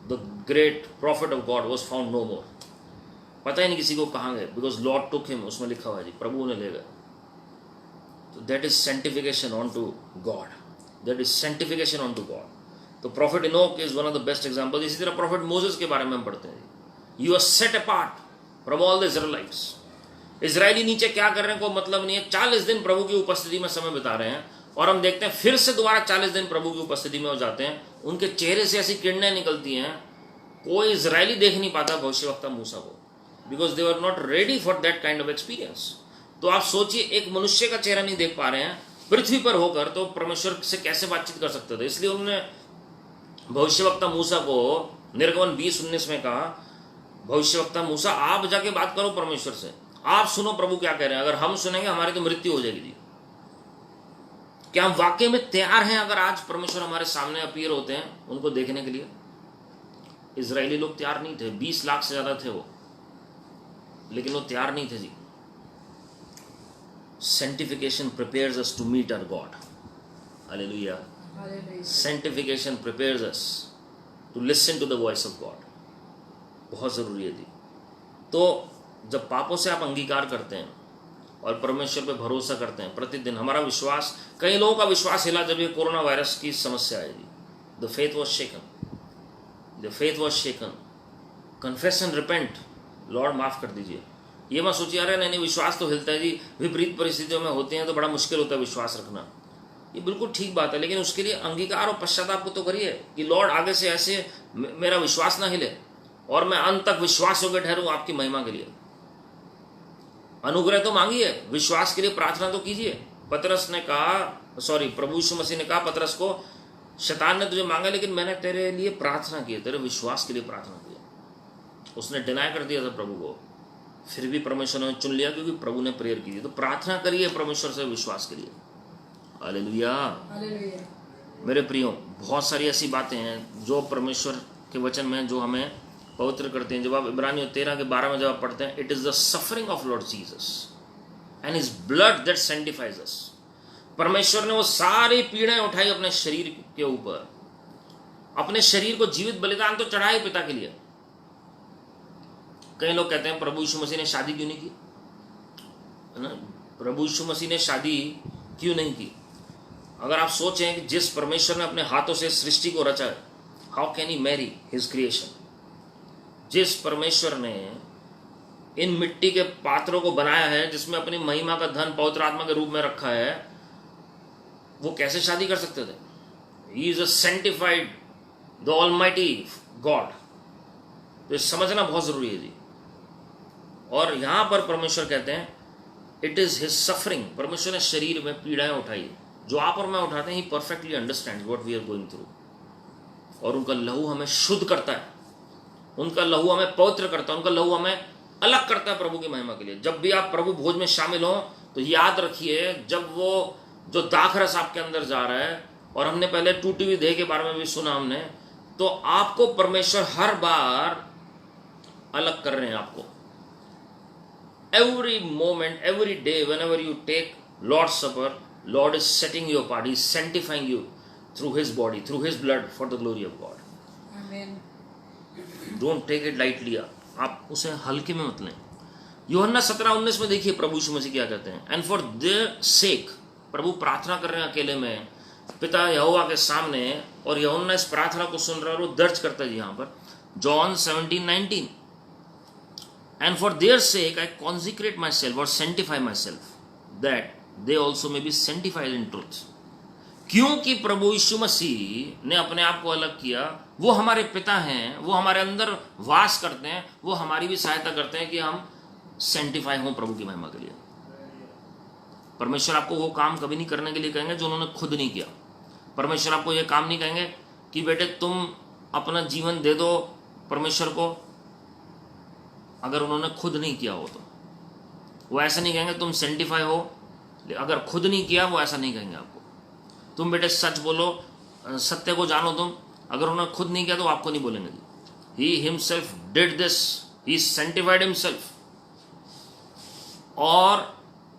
the great prophet of God, was found no more. पता ही नहीं किसी को कहाँ गए, because Lord took him, उसमें लिखा हुआ है जी, प्रभु ने ले गए। तो that is sanctification on to God, that is sanctification on to God. तो prophet Enoch is one of the best example. इसी तरह प्रॉफिट मोसेस के बारे में हम पढ़ते हैं, you are set apart from all the Israelites. इजरायली नीचे क्या कर रहे हैं को मतलब नहीं है, 40 दिन प्रभु की उपस्थिति में समय बिता रहे हैं, और हम देखते हैं फिर से दोबारा 40 दिन प्रभु की उपस्थिति में हो जाते हैं, उनके चेहरे से ऐसी किरणें निकलती हैं, कोई इजरायली देख नहीं पाता भविष्यवक्ता मूसा को, because they were not ready for that kind of experience. तो आप सोचिए, एक मनुष्य का चेहरा नहीं देख पा रहे हैं पृथ्वी पर होकर, तो परमेश्वर से कैसे बातचीत कर सकते थे? इसलिए उन्होंने भविष्यवक्ता मूसा को निर्गमन 20:19 में कहा, भविष्यवक्ता मूसा आप जाके बात करो परमेश्वर से, आप सुनो प्रभु क्या कह रहे हैं, अगर हम सुनेंगे हमारी तो मृत्यु हो जाएगी जी। क्या हम वाकई में तैयार हैं अगर आज परमेश्वर हमारे सामने अपीयर होते हैं उनको देखने के लिए? इजरायली लोग तैयार नहीं थे, 20 लाख से ज्यादा थे वो, लेकिन वो तैयार नहीं थे जी। Sanctification prepares us to meet our God. Hallelujah. Sanctification prepares us to listen to the voice of God. बहुत ज़रूरी है जी। तो जब पापों से आप अंगीकार करते हैं और परमेश्वर पे भरोसा करते हैं प्रतिदिन, हमारा विश्वास, कई लोगों का विश्वास हिला जब ये कोरोना वायरस की समस्या आई थी। The faith was shaken, the faith was shaken. Confess and repent, Lord माफ़ कर दीजिए। ये मत सोचिए अरे नहीं विश्वास तो हिलता है जी, विपरीत परिस्थितियों में होते हैं तो बड़ा मुश्किल होता है विश्वास रखना। ये बिल्कुल ठीक बात है, लेकिन उसके लिए अंगीकार और पश्चाताप को तो करिए कि लॉर्ड आगे से ऐसे मेरा विश्वास ना हिले और मैं अंत तक विश्वास योग्य ठहरूं आपकी महिमा के लिए। अनुग्रह तो मांगिए, विश्वास के लिए प्रार्थना तो कीजिए। पतरस ने कहा, प्रभु यीशु मसीह ने कहा पतरस को, शैतान ने तुझे मांगा लेकिन मैंने तेरे लिए प्रार्थना की, तेरे विश्वास के लिए प्रार्थना की। उसने डिनाई कर दिया था प्रभु को, फिर भी परमेश्वर ने चुन लिया क्योंकि प्रभु ने प्रेयर की थी। तो प्रार्थना करिए परमेश्वर से विश्वास के लिए। हालेलुया। मेरे प्रियो, बहुत सारी ऐसी बातें हैं जो परमेश्वर के वचन में जो हमें पवित्र करते हैं। जब आप इब्रानियों 13:12 में जब आप पढ़ते हैं, it is the suffering of Lord Jesus and his blood that sanctifies us. परमेश्वर ने वो सारी पीड़ाएं उठाई अपने शरीर के ऊपर, अपने शरीर को जीवित बलिदान तो चढ़ाए पिता के लिए। कई लोग कहते हैं प्रभु यीशु मसीह ने शादी क्यों नहीं की, है ना? प्रभु यीशु मसीह ने शादी क्यों नहीं की? अगर आप सोचें कि जिस परमेश्वर ने अपने हाथों से सृष्टि को रचा है, how can he marry his creation? जिस परमेश्वर ने इन मिट्टी के पात्रों को बनाया है, जिसमें अपनी महिमा का धन पवित्र आत्मा के रूप में रखा है, वो कैसे शादी कर सकते थे? He is a sanctified the almighty God. तो समझना बहुत जरूरी है जी। और यहां पर परमेश्वर कहते हैं इट इज हिज सफरिंग। परमेश्वर ने शरीर में पीड़ाएं उठाई, जो आप और मैं उठाते हैं। He perfectly understand what we are going through. और उनका लहू हमें शुद्ध करता है, उनका लहू हमें पवित्र करता है, उनका लहू हमें अलग करता है प्रभु की महिमा के लिए। जब भी आप प्रभु भोज में शामिल हो तो याद रखिए, जब वो जो दाखरस आपके अंदर जा रहा है, और हमने पहले टूटी हुई देह के बारे में भी सुना हमने, तो आपको परमेश्वर हर बार अलग कर रहे हैं आपको। Every moment, every day, whenever you take Lord's Supper, Lord is setting you apart. He is sanctifying you through His body, through His blood, for the glory of God. Amen. Don't take it lightly. आप उसे हल्के में मत लें। यूहन्ना 17:19 में देखिए प्रभु यीशु मसीह क्या कहते हैं। And for their sake, प्रभु प्रार्थना कर रहे हैं अकेले में पिता यहोवा के सामने, और यूहन्ना इस प्रार्थना को सुन रहा है और वो दर्ज करता है यहाँ पर, John 17:19. And for their sake I consecrate myself or sanctify myself, that they also may be sanctified in truth. क्योंकि प्रभु यीशु मसीह ने अपने आप को अलग किया, वो हमारे पिता हैं, वो हमारे अंदर वास करते हैं, वो हमारी भी सहायता करते हैं कि हम सेंटिफाई हों प्रभु की महिमा के लिए। परमेश्वर आपको वो काम कभी नहीं करने के लिए कहेंगे जो उन्होंने खुद नहीं किया। परमेश्वर आपको ये काम नहीं कहेंगे कि बेटे तुम अपना जीवन दे दो परमेश्वर को, अगर उन्होंने खुद नहीं किया हो तो। वो ऐसा नहीं कहेंगे तुम सेंटिफाई हो, अगर खुद नहीं किया वो ऐसा नहीं कहेंगे आपको। तुम बेटे सच बोलो, सत्य को जानो तुम, अगर उन्होंने खुद नहीं किया तो आपको नहीं बोलेंगे। He himself did this, he sanctified himself. और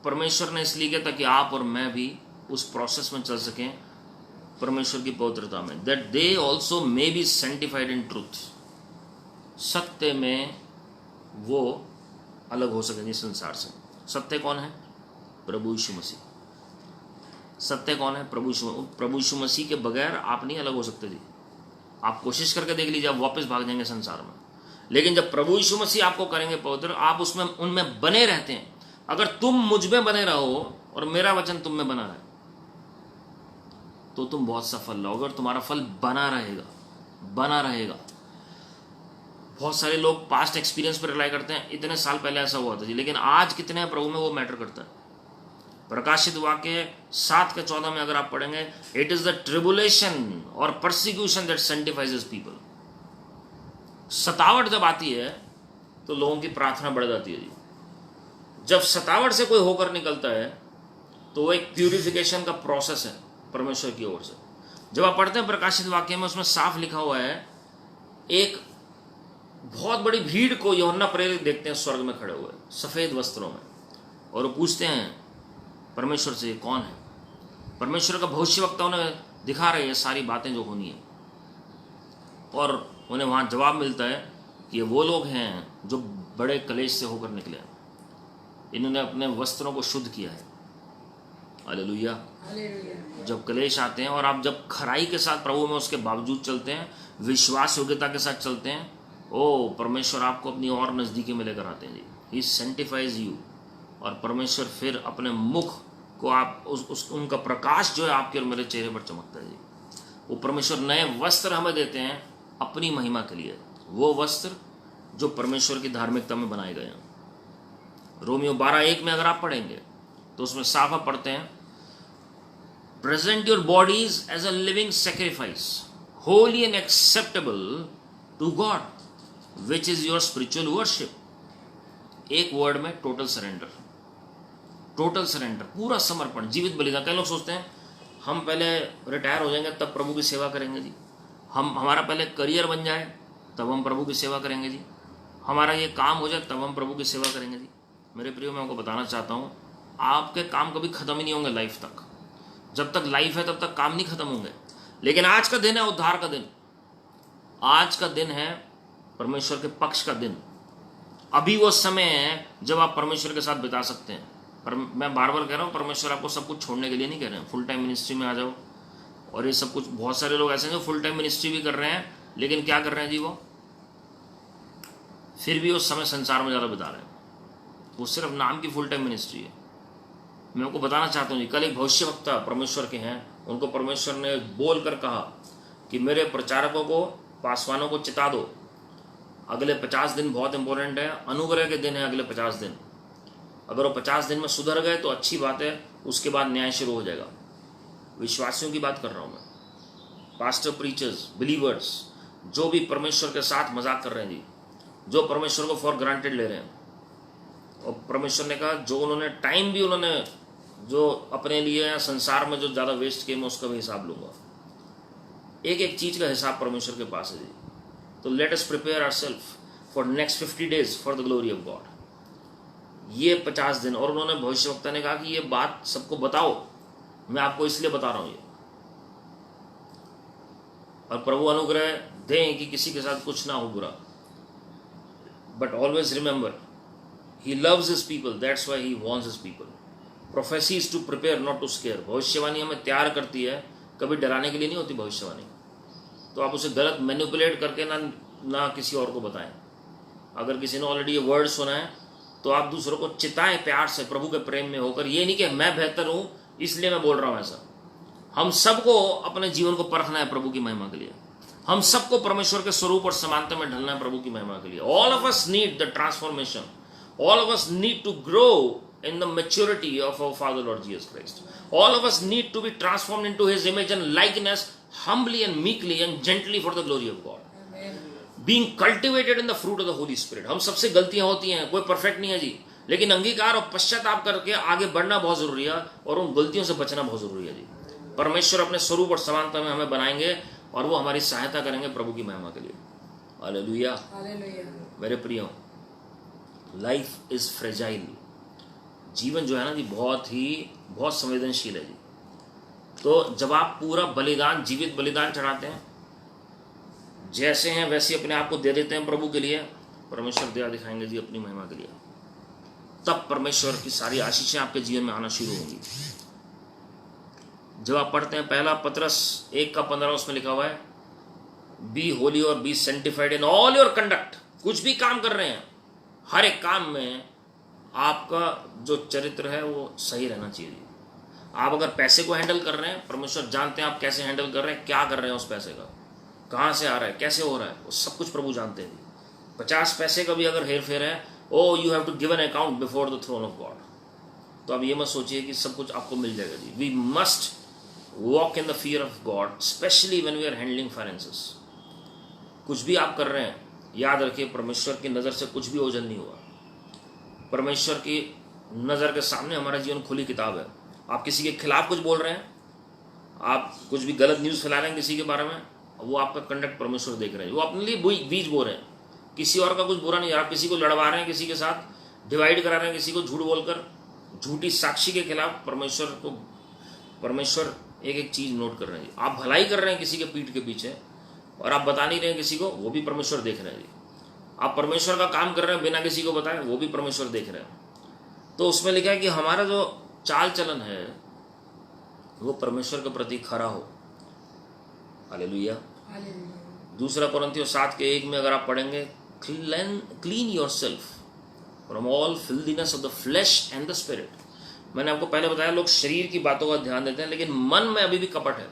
परमेश्वर ने इसलिए किया ताकि आप और मैं भी उस प्रोसेस में चल सकें परमेश्वर की पवित्रता में, that they also may be sanctified in truth. सत्य में वो अलग हो सकेंगे संसार से। सत्य कौन है? प्रभु यीशु मसीह। सत्य कौन है? प्रभु यीशु मसीह के बगैर आप नहीं अलग हो सकते जी। आप कोशिश करके देख लीजिए, आप वापस भाग जाएंगे संसार में। लेकिन जब प्रभु यीशु मसीह आपको करेंगे पवित्र, आप उसमें उनमें बने रहते हैं, अगर तुम मुझ में बने रहो और मेरा वचन तुम में बना रहे तो तुम बहुत सफल रहोगे और तुम्हारा फल बना रहेगा। बहुत सारे लोग पास्ट एक्सपीरियंस पर रिलाई करते हैं, इतने साल पहले ऐसा हुआ था जी, लेकिन आज कितने हैं प्रभु में वो मैटर करता है। प्रकाशित वाक्य 7:14 में अगर आप पढ़ेंगे, इट इज द ट्रिबुलेशन और persecution that sanctifies his people. सतावट जब आती है तो लोगों की प्रार्थना बढ़ जाती है जी। जब सतावट से कोई होकर निकलता है तो वो एक प्यूरिफिकेशन का प्रोसेस है परमेश्वर की ओर से। जब आप पढ़ते हैं प्रकाशित वाक्य में, उसमें साफ लिखा हुआ है, एक बहुत बड़ी भीड़ को यूहन्ना प्रेरित देखते हैं स्वर्ग में खड़े हुए सफेद वस्त्रों में, और वो पूछते हैं परमेश्वर से, कौन है? परमेश्वर का भविष्यवक्ता उन्हें दिखा रहे हैं सारी बातें जो होनी है, और उन्हें वहां जवाब मिलता है कि ये वो लोग हैं जो बड़े कलेश से होकर निकले, इन्होंने अपने वस्त्रों को शुद्ध किया है। हालेलुया। जब कलेश आते हैं और आप जब खराई के साथ प्रभु में उसके बावजूद चलते हैं, विश्वास योग्यता के साथ चलते हैं, ओ परमेश्वर आपको अपनी और नज़दीकी में लेकर आते हैं जी। ही सेंटिफाइज यू, और परमेश्वर फिर अपने मुख को आप उनका प्रकाश जो है आपके और मेरे चेहरे पर चमकता है जी। वो परमेश्वर नए वस्त्र हमें देते हैं अपनी महिमा के लिए, वो वस्त्र जो परमेश्वर की धार्मिकता में बनाए गए हैं। रोमियो 12:1 में अगर आप पढ़ेंगे तो उसमें साफ आप पढ़ते हैं, present your bodies as a living sacrifice holy and acceptable to God which is your spiritual worship. एक वर्ड में टोटल सरेंडर, पूरा समर्पण, जीवित बलिदान। कई लोग सोचते हैं हम पहले रिटायर हो जाएंगे तब प्रभु की सेवा करेंगे जी, हमारा पहले करियर बन जाए तब हम प्रभु की सेवा करेंगे जी, हमारा ये काम हो जाए तब हम प्रभु की सेवा करेंगे जी। मेरे प्रियो, मैं आपको बताना चाहता हूँ, आपके काम कभी खत्म ही नहीं होंगे लाइफ तक। जब तक लाइफ है तब तक काम नहीं खत्म होंगे। लेकिन आज का दिन है उद्धार का दिन, आज का दिन है परमेश्वर के पक्ष का दिन। अभी वो समय है जब आप परमेश्वर के साथ बिता सकते हैं। पर मैं बार बार कह रहा हूँ, परमेश्वर आपको सब कुछ छोड़ने के लिए नहीं कह रहे हैं, फुल टाइम मिनिस्ट्री में आ जाओ। और ये सब कुछ, बहुत सारे लोग ऐसे हैं जो फुल टाइम मिनिस्ट्री भी कर रहे हैं, लेकिन क्या कर रहे हैं जी, वो फिर भी उस समय संसार में ज़्यादा बिता रहे हैं। वो सिर्फ नाम की फुल टाइम मिनिस्ट्री है। मैं आपको बताना चाहता हूँ जी, कल एक भविष्यवक्ता परमेश्वर के हैं, उनको परमेश्वर ने बोल कर कहा कि मेरे प्रचारकों को, पासवानों को चिता दो, अगले 50 दिन बहुत इंपॉर्टेंट है, अनुग्रह के दिन है अगले 50 दिन। अगर वो 50 दिन में सुधर गए तो अच्छी बात है, उसके बाद न्याय शुरू हो जाएगा। विश्वासियों की बात कर रहा हूँ मैं, पास्टर, प्रीचर्स, बिलीवर्स, जो भी परमेश्वर के साथ मजाक कर रहे हैं जी, जो परमेश्वर को फॉर ग्रांटेड ले रहे हैं। और परमेश्वर ने कहा जो उन्होंने टाइम भी उन्होंने जो अपने लिए या संसार में जो ज़्यादा वेस्ट किए, मैं उसका भी हिसाब लूंगा। एक एक चीज़ का हिसाब परमेश्वर के पास है जी। तो let us prepare ourselves for next 50 days for the glory of God. ये 50 दिन, और उन्होंने भविष्यवक्ता ने कहा कि ये बात सबको बताओ, मैं आपको इसलिए बता रहा हूं ये, और प्रभु अनुग्रह दें कि किसी के साथ कुछ ना हो बुरा। But always remember, he loves his people, that's why he wants his people. Prophecy is to prepare not to scare. भविष्यवाणी हमें तैयार करती है, कभी डराने के लिए नहीं होती भविष्यवाणी। तो आप उसे गलत मैनिपुलेट करके ना किसी और को बताएं। अगर किसी ने ऑलरेडी ये वर्ड सुना है तो आप दूसरों को चिताएं प्यार से, प्रभु के प्रेम में होकर। ये नहीं कि मैं बेहतर हूं इसलिए मैं बोल रहा हूं ऐसा। हम सबको अपने जीवन को परखना है प्रभु की महिमा के लिए। हम सबको परमेश्वर के स्वरूप और समानता में ढलना है प्रभु की महिमा के लिए। All of us need the transformation, all of us need to grow in the maturity of our Father Lord Jesus Christ. All of us need to be transformed into His image and likeness, humbly and meekly and gently for the glory of God. Amen. Being cultivated in the fruit of the Holy Spirit. हम सबसे गलतियां होती हैं, कोई perfect नहीं है जी, लेकिन अंगीकार और पश्चाताप करके आगे बढ़ना बहुत जरूरी है, और उन गलतियों से बचना बहुत जरूरी है जी। परमेश्वर अपने स्वरूप और समानता में हमें बनाएंगे और वो हमारी सहायता करेंगे प्रभु की महिमा के लिए। हालेलुया। मेरे प्रियो, लाइफ इज फ्रेजाइल। जीवन जो है ना जी, बहुत संवेदनशील है जी। तो जब आप पूरा बलिदान, जीवित बलिदान चढ़ाते हैं, जैसे हैं वैसे अपने आप को दे देते हैं प्रभु के लिए, परमेश्वर दया दिखाएंगे जी अपनी महिमा के लिए। तब परमेश्वर की सारी आशीषें आपके जीवन में आना शुरू होंगी। जब आप पढ़ते हैं पहला पतरस 1:15, उसमें लिखा हुआ है, बी होली और be sanctified in all your conduct. कुछ भी काम कर रहे हैं, हर एक काम में आपका जो चरित्र है वो सही रहना चाहिए। आप अगर पैसे को हैंडल कर रहे हैं, परमेश्वर जानते हैं आप कैसे हैंडल कर रहे हैं, क्या कर रहे हैं उस पैसे का, कहाँ से आ रहा है, कैसे हो रहा है, वो सब कुछ प्रभु जानते हैं। 50 पैसे का भी अगर हेर फेर है, oh you have to give an account before the throne of God. तो आप ये मत सोचिए कि सब कुछ आपको मिल जाएगा जी। We must walk in the fear of God, especially when we are handling finances. कुछ भी आप कर रहे हैं, याद रखिए परमेश्वर की नज़र से कुछ भी ओझल नहीं हुआ। परमेश्वर की नज़र के सामने हमारा जीवन खुली किताब है। आप किसी के खिलाफ कुछ बोल रहे हैं, आप कुछ भी गलत न्यूज़ फैला रहे हैं किसी के बारे में, वो आपका कंडक्ट परमेश्वर देख रहे हैं। वो अपने लिए बीज बो रहे हैं, किसी और का कुछ बुरा नहीं। आप किसी को लड़वा रहे हैं, किसी के साथ डिवाइड करा रहे हैं, किसी को झूठ बोलकर, झूठी साक्षी के खिलाफ। परमेश्वर एक एक चीज़ नोट कर रहे हैं। आप भलाई कर रहे हैं किसी के पीठ के पीछे और आप बता नहीं रहे हैं किसी को, वो भी परमेश्वर देख रहे हैं जी। आप परमेश्वर का काम कर रहे हैं बिना किसी को बताए, वो भी परमेश्वर देख रहे हैं। तो उसमें लिखा है कि हमारा जो चाल चलन है वो परमेश्वर के प्रति खरा हो। हालेलुया। दूसरा कोरिन्थियों 7:1 में अगर आप पढ़ेंगे, clean yourself from all filthiness of the flesh and the spirit. मैंने आपको पहले बताया लोग शरीर की बातों का ध्यान देते हैं, लेकिन मन में अभी भी कपट है,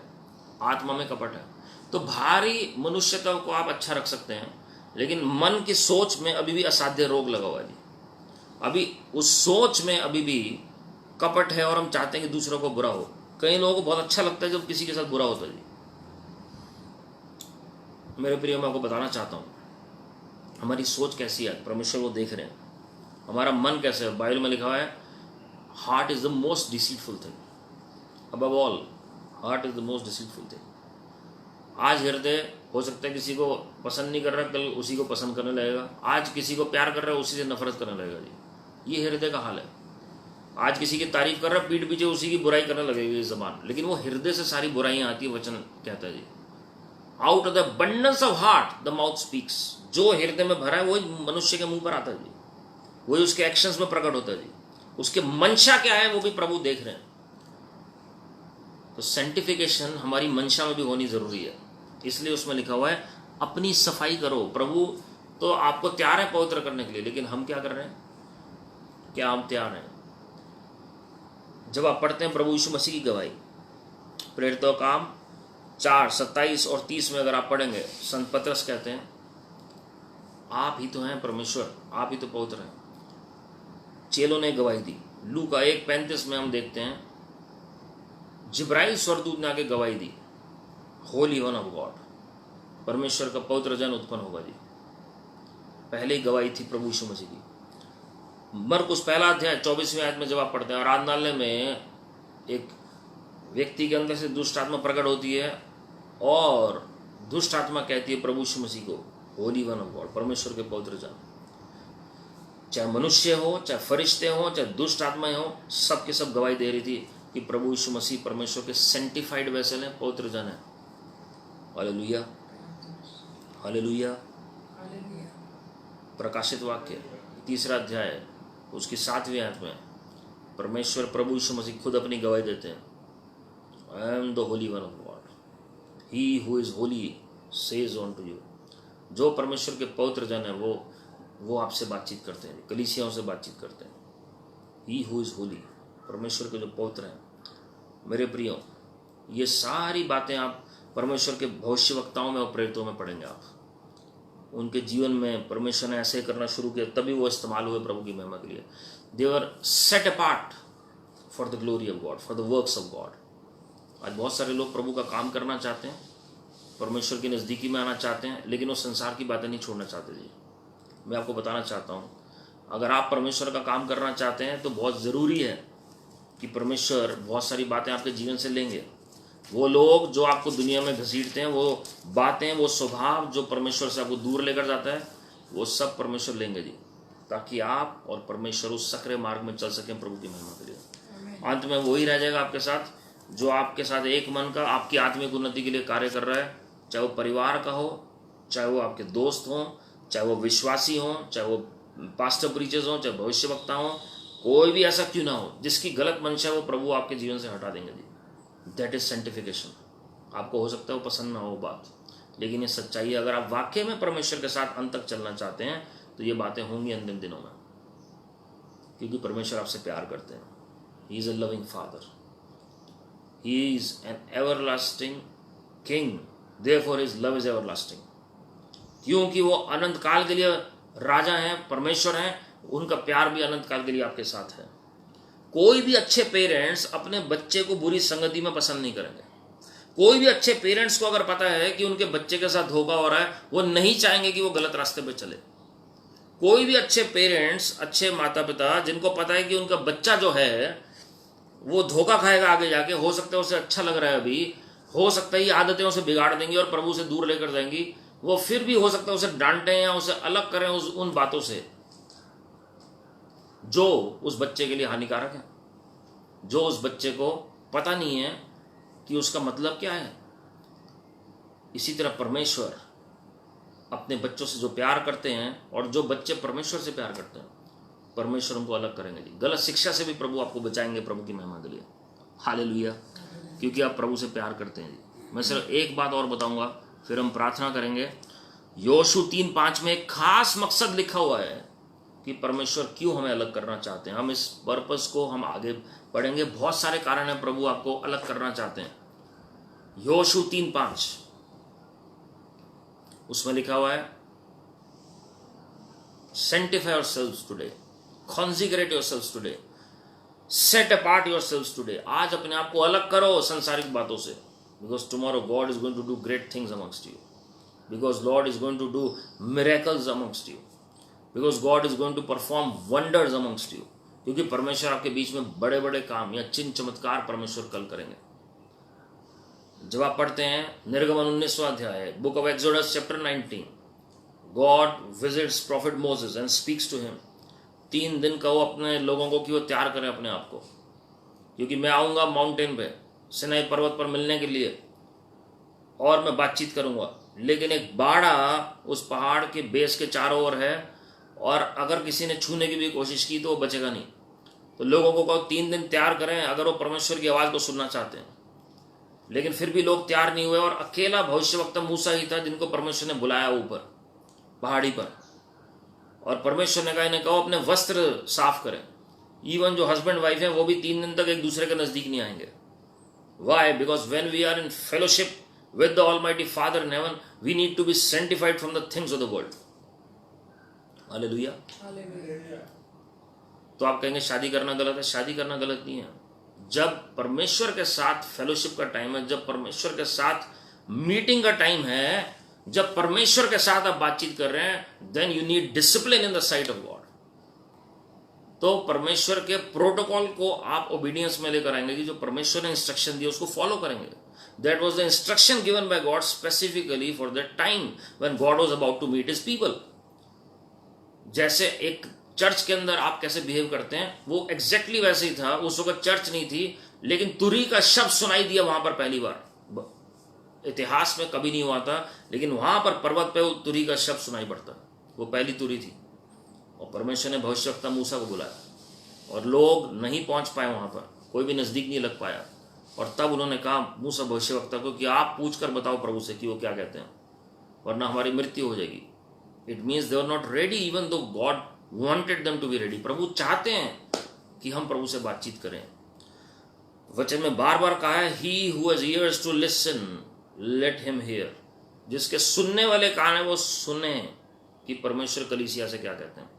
आत्मा में कपट है। तो भारी मनुष्यता को आप अच्छा रख सकते हैं, लेकिन मन की सोच में अभी भी असाध्य रोग लगा हुआ है जी। अभी उस सोच में अभी भी कपट है और हम चाहते हैं कि दूसरों को बुरा हो। कई लोगों को बहुत अच्छा लगता है जब किसी के साथ बुरा होता है जी। मेरे प्रिय, मैं आपको बताना चाहता हूँ हमारी सोच कैसी है, परमेश्वर वो देख रहे हैं। हमारा मन कैसे है, बाइबल में लिखा हुआ है, heart is the most deceitful thing above all, heart is the most deceitful thing. आज हृदय हो सकता है किसी को पसंद नहीं कर रहा, कल उसी को पसंद करने लगेगा। आज किसी को प्यार कर रहा है, उसी से नफरत करने लगेगा जी। ये हृदय का हाल है। आज किसी की तारीफ कर रहा है, पीठ पीछे उसी की बुराई करने लगेगी ये ज़बान। लेकिन वो हृदय से सारी बुराइयां आती है, वचन कहता है जी, out of the abundance of heart the mouth speaks. जो हृदय में भरा है वही मनुष्य के मुंह पर आता है जी, वही उसके एक्शंस में प्रकट होता है जी। उसके मंशा क्या है वो भी प्रभु देख रहे हैं। तो सेंटिफिकेशन हमारी मंशा में भी होनी जरूरी है। इसलिए उसमें लिखा हुआ है अपनी सफाई करो। प्रभु तो आपको तैयार है पवित्र करने के लिए, लेकिन हम क्या कर रहे हैं? क्या हम तैयार हैं? जब आप पढ़ते हैं प्रभु यीशु मसीह की गवाही, प्रेरितों का काम 4:27 और 30 में अगर आप पढ़ेंगे, संत पतरस कहते हैं आप ही तो हैं परमेश्वर, आप ही तो पवित्र हैं। चेलों ने गवाही दी। लूका 1:35 में हम देखते हैं जिब्राइल स्वर्गदूत ने आके गवाही दी, होली वन ऑफ गॉड, परमेश्वर का पवित्र जन उत्पन्न होगा जी। पहले ही गवाही थी प्रभु यीशु मसीह की। मरकुस 1 अध्याय 24वीं आयत में जब आप पढ़ते हैं, आराधनालय में एक व्यक्ति के अंदर से दुष्ट आत्मा प्रकट होती है और दुष्ट आत्मा कहती है प्रभु यीशु मसीह को होली वन ऑफ गॉड, परमेश्वर के पवित्र जन। चाहे मनुष्य हो, चाहे फरिश्ते हो, चाहे दुष्ट आत्माएं हो, सब के सब गवाही दे रही थी कि प्रभु यीशु मसीह परमेश्वर के सेंटिफाइड वेसल हैं, पवित्र जन है। Hallelujah, hallelujah. प्रकाशित वाक्य 3 अध्याय उसकी 7वीं आयत में परमेश्वर प्रभु यीशु मसीह खुद अपनी गवाही देते हैं, I am the holy one of God, he who is holy says unto you. जो परमेश्वर के पवित्र जन है वो आपसे बातचीत करते हैं, कलीसियाओं से बातचीत करते हैं। ही हु इज होली, परमेश्वर के जो पवित्र हैं। मेरे प्रियो, ये सारी बातें आप परमेश्वर के भविष्यवक्ताओं में और प्रेरितों में पढ़ेंगे। आप उनके जीवन में परमेश्वर ने ऐसे करना शुरू किया, तभी वो इस्तेमाल हुए प्रभु की महिमा के लिए। They were set apart for the glory of God, for the works of God. आज बहुत सारे लोग प्रभु का काम करना चाहते हैं, परमेश्वर की नज़दीकी में आना चाहते हैं, लेकिन वो संसार की बातें नहीं छोड़ना चाहते जी। मैं आपको बताना चाहता हूँ, अगर आप परमेश्वर का काम करना चाहते हैं तो बहुत ज़रूरी है कि परमेश्वर बहुत सारी बातें आपके जीवन से लेंगे। वो लोग जो आपको दुनिया में घसीटते हैं, वो बातें, वो स्वभाव जो परमेश्वर से आपको दूर लेकर जाता है, वो सब परमेश्वर लेंगे जी, ताकि आप और परमेश्वर उस सक्रिय मार्ग में चल सकें प्रभु की महिमा के लिए। अंत में वही रह जाएगा आपके साथ जो आपके साथ एक मन का आपकी आत्मिक उन्नति के लिए कार्य कर रहा है, चाहे वो परिवार का हो, चाहे वो आपके दोस्त हों, चाहे वो विश्वासी हों, चाहे वो पास्टर प्रीचर्स हों, चाहे भविष्यवक्ता हों, कोई भी ऐसा क्यों ना हो जिसकी गलत मंशा वो प्रभु आपके जीवन से हटा देंगे जी। That is sanctification. आपको हो सकता है वो पसंद ना हो बात, लेकिन ये सच्चाई है। अगर आप वाकई में परमेश्वर के साथ अंत तक चलना चाहते हैं तो ये बातें होंगी अंतिम दिनों में। क्योंकि परमेश्वर आपसे प्यार करते हैं। He is a loving father, he is an everlasting king, therefore his love is everlasting. क्योंकि वो अनंत काल के लिए राजा हैं, परमेश्वर हैं, उनका प्यार भी अनंत काल के लिए आपके साथ है। कोई भी अच्छे पेरेंट्स अपने बच्चे को बुरी संगति में पसंद नहीं करेंगे। कोई भी अच्छे पेरेंट्स को अगर पता है कि उनके बच्चे के साथ धोखा हो रहा है, वो नहीं चाहेंगे कि वो गलत रास्ते पे चले। कोई भी अच्छे पेरेंट्स, अच्छे माता पिता जिनको पता है कि उनका बच्चा जो है वो धोखा खाएगा आगे जाके, हो सकता है उसे अच्छा लग रहा है अभी, हो सकता है ये आदतें उसे बिगाड़ देंगी और प्रभु से दूर लेकर जाएंगी, वो फिर भी हो सकता है उसे डांटें या उसे अलग करें उन बातों से जो उस बच्चे के लिए हानिकारक है, जो उस बच्चे को पता नहीं है कि उसका मतलब क्या है। इसी तरह परमेश्वर अपने बच्चों से जो प्यार करते हैं और जो बच्चे परमेश्वर से प्यार करते हैं, परमेश्वर उनको अलग करेंगे जी। गलत शिक्षा से भी प्रभु आपको बचाएंगे प्रभु की महिमा के लिए। हालेलुया, क्योंकि आप प्रभु से प्यार करते हैं जी। मैं सिर्फ एक बात और बताऊंगा, फिर हम प्रार्थना करेंगे। योशू 3:5 में एक खास मकसद लिखा हुआ है कि परमेश्वर क्यों हमें अलग करना चाहते हैं। हम इस पर्पस को हम आगे पढ़ेंगे। बहुत सारे कारण हैं प्रभु आपको अलग करना चाहते हैं। योशू 3:5 उसमें लिखा हुआ है, sanctify yourselves today, consecrate yourselves today, set apart yourselves today. आज अपने आप को अलग करो संसारिक बातों से, because tomorrow God is going to do great things amongst you, because Lord is going to do miracles amongst you, because God is going to perform wonders amongst you. क्योंकि परमेश्वर आपके बीच में बड़े बड़े काम या चिन्ह चमत्कार परमेश्वर कल करेंगे। जब आप पढ़ते हैं निर्गमन 19वां अध्याय, book of Exodus chapter 19, God visits prophet Moses and speaks to him. 3 दिन कहो अपने लोगों को कि वो तैयार करें अपने आप को, क्योंकि मैं आऊँगा माउंटेन पे, सिनाई पर्वत पर मिलने के लिए, और मैं बातचीत करूँगा। लेकिन एक बाड़ा उस पहाड़ के बेस के चारों ओर है, और अगर किसी ने छूने की भी कोशिश की तो वो बचेगा नहीं। तो लोगों को कहो 3 दिन तैयार करें अगर वो परमेश्वर की आवाज़ को सुनना चाहते हैं। लेकिन फिर भी लोग तैयार नहीं हुए, और अकेला भविष्यवक्ता मूसा ही था जिनको परमेश्वर ने बुलाया ऊपर पहाड़ी पर। और परमेश्वर ने कहा इन्हें कहो अपने वस्त्र साफ करें। इवन जो हस्बैंड वाइफ है वो भी 3 दिन तक एक दूसरे के नजदीक नहीं आएंगे। Why? Because when we are in fellowship with the Almighty Father in heaven, we need to be sanctified from the things of the world. Hallelujah. तो आप कहेंगे शादी करना गलत है। शादी करना गलत नहीं है। जब परमेश्वर के साथ फेलोशिप का टाइम है, जब परमेश्वर के साथ मीटिंग का टाइम है, जब परमेश्वर के साथ आप बातचीत कर रहे हैं, then you need discipline in the sight of God. तो परमेश्वर के प्रोटोकॉल को आप ओबीडियंस में लेकर आएंगे कि जो परमेश्वर ने इंस्ट्रक्शन दिया उसको फॉलो करेंगे। That was the instruction given by God specifically for that time when God was about to meet his people. जैसे एक चर्च के अंदर आप कैसे बिहेव करते हैं, वो एग्जैक्टली वैसे ही था। उस वक्त चर्च नहीं थी, लेकिन तुरी का शब्द सुनाई दिया वहां पर पहली बार। इतिहास में कभी नहीं हुआ था, लेकिन वहां पर पर्वत पे तुरी का शब्द सुनाई पड़ता। वो पहली तुरी थी, और परमेश्वर ने भविष्यवक्ता मूसा को बुलाया, और लोग नहीं पहुंच पाए वहां पर, कोई भी नजदीक नहीं लग पाया। और तब उन्होंने कहा मूसा भविष्यवक्ता को कि आप पूछ कर बताओ प्रभु से कि वो क्या कहते हैं, वरना हमारी मृत्यु हो जाएगी। It means they are not ready even though God wanted them to be ready। प्रभु चाहते हैं कि हम प्रभु से बातचीत करें। वचन में बार बार कहा है, he who has ears to listen let him hear। जिसके सुनने वाले कान है वो सुने कि परमेश्वर कलीसिया से क्या कहते हैं।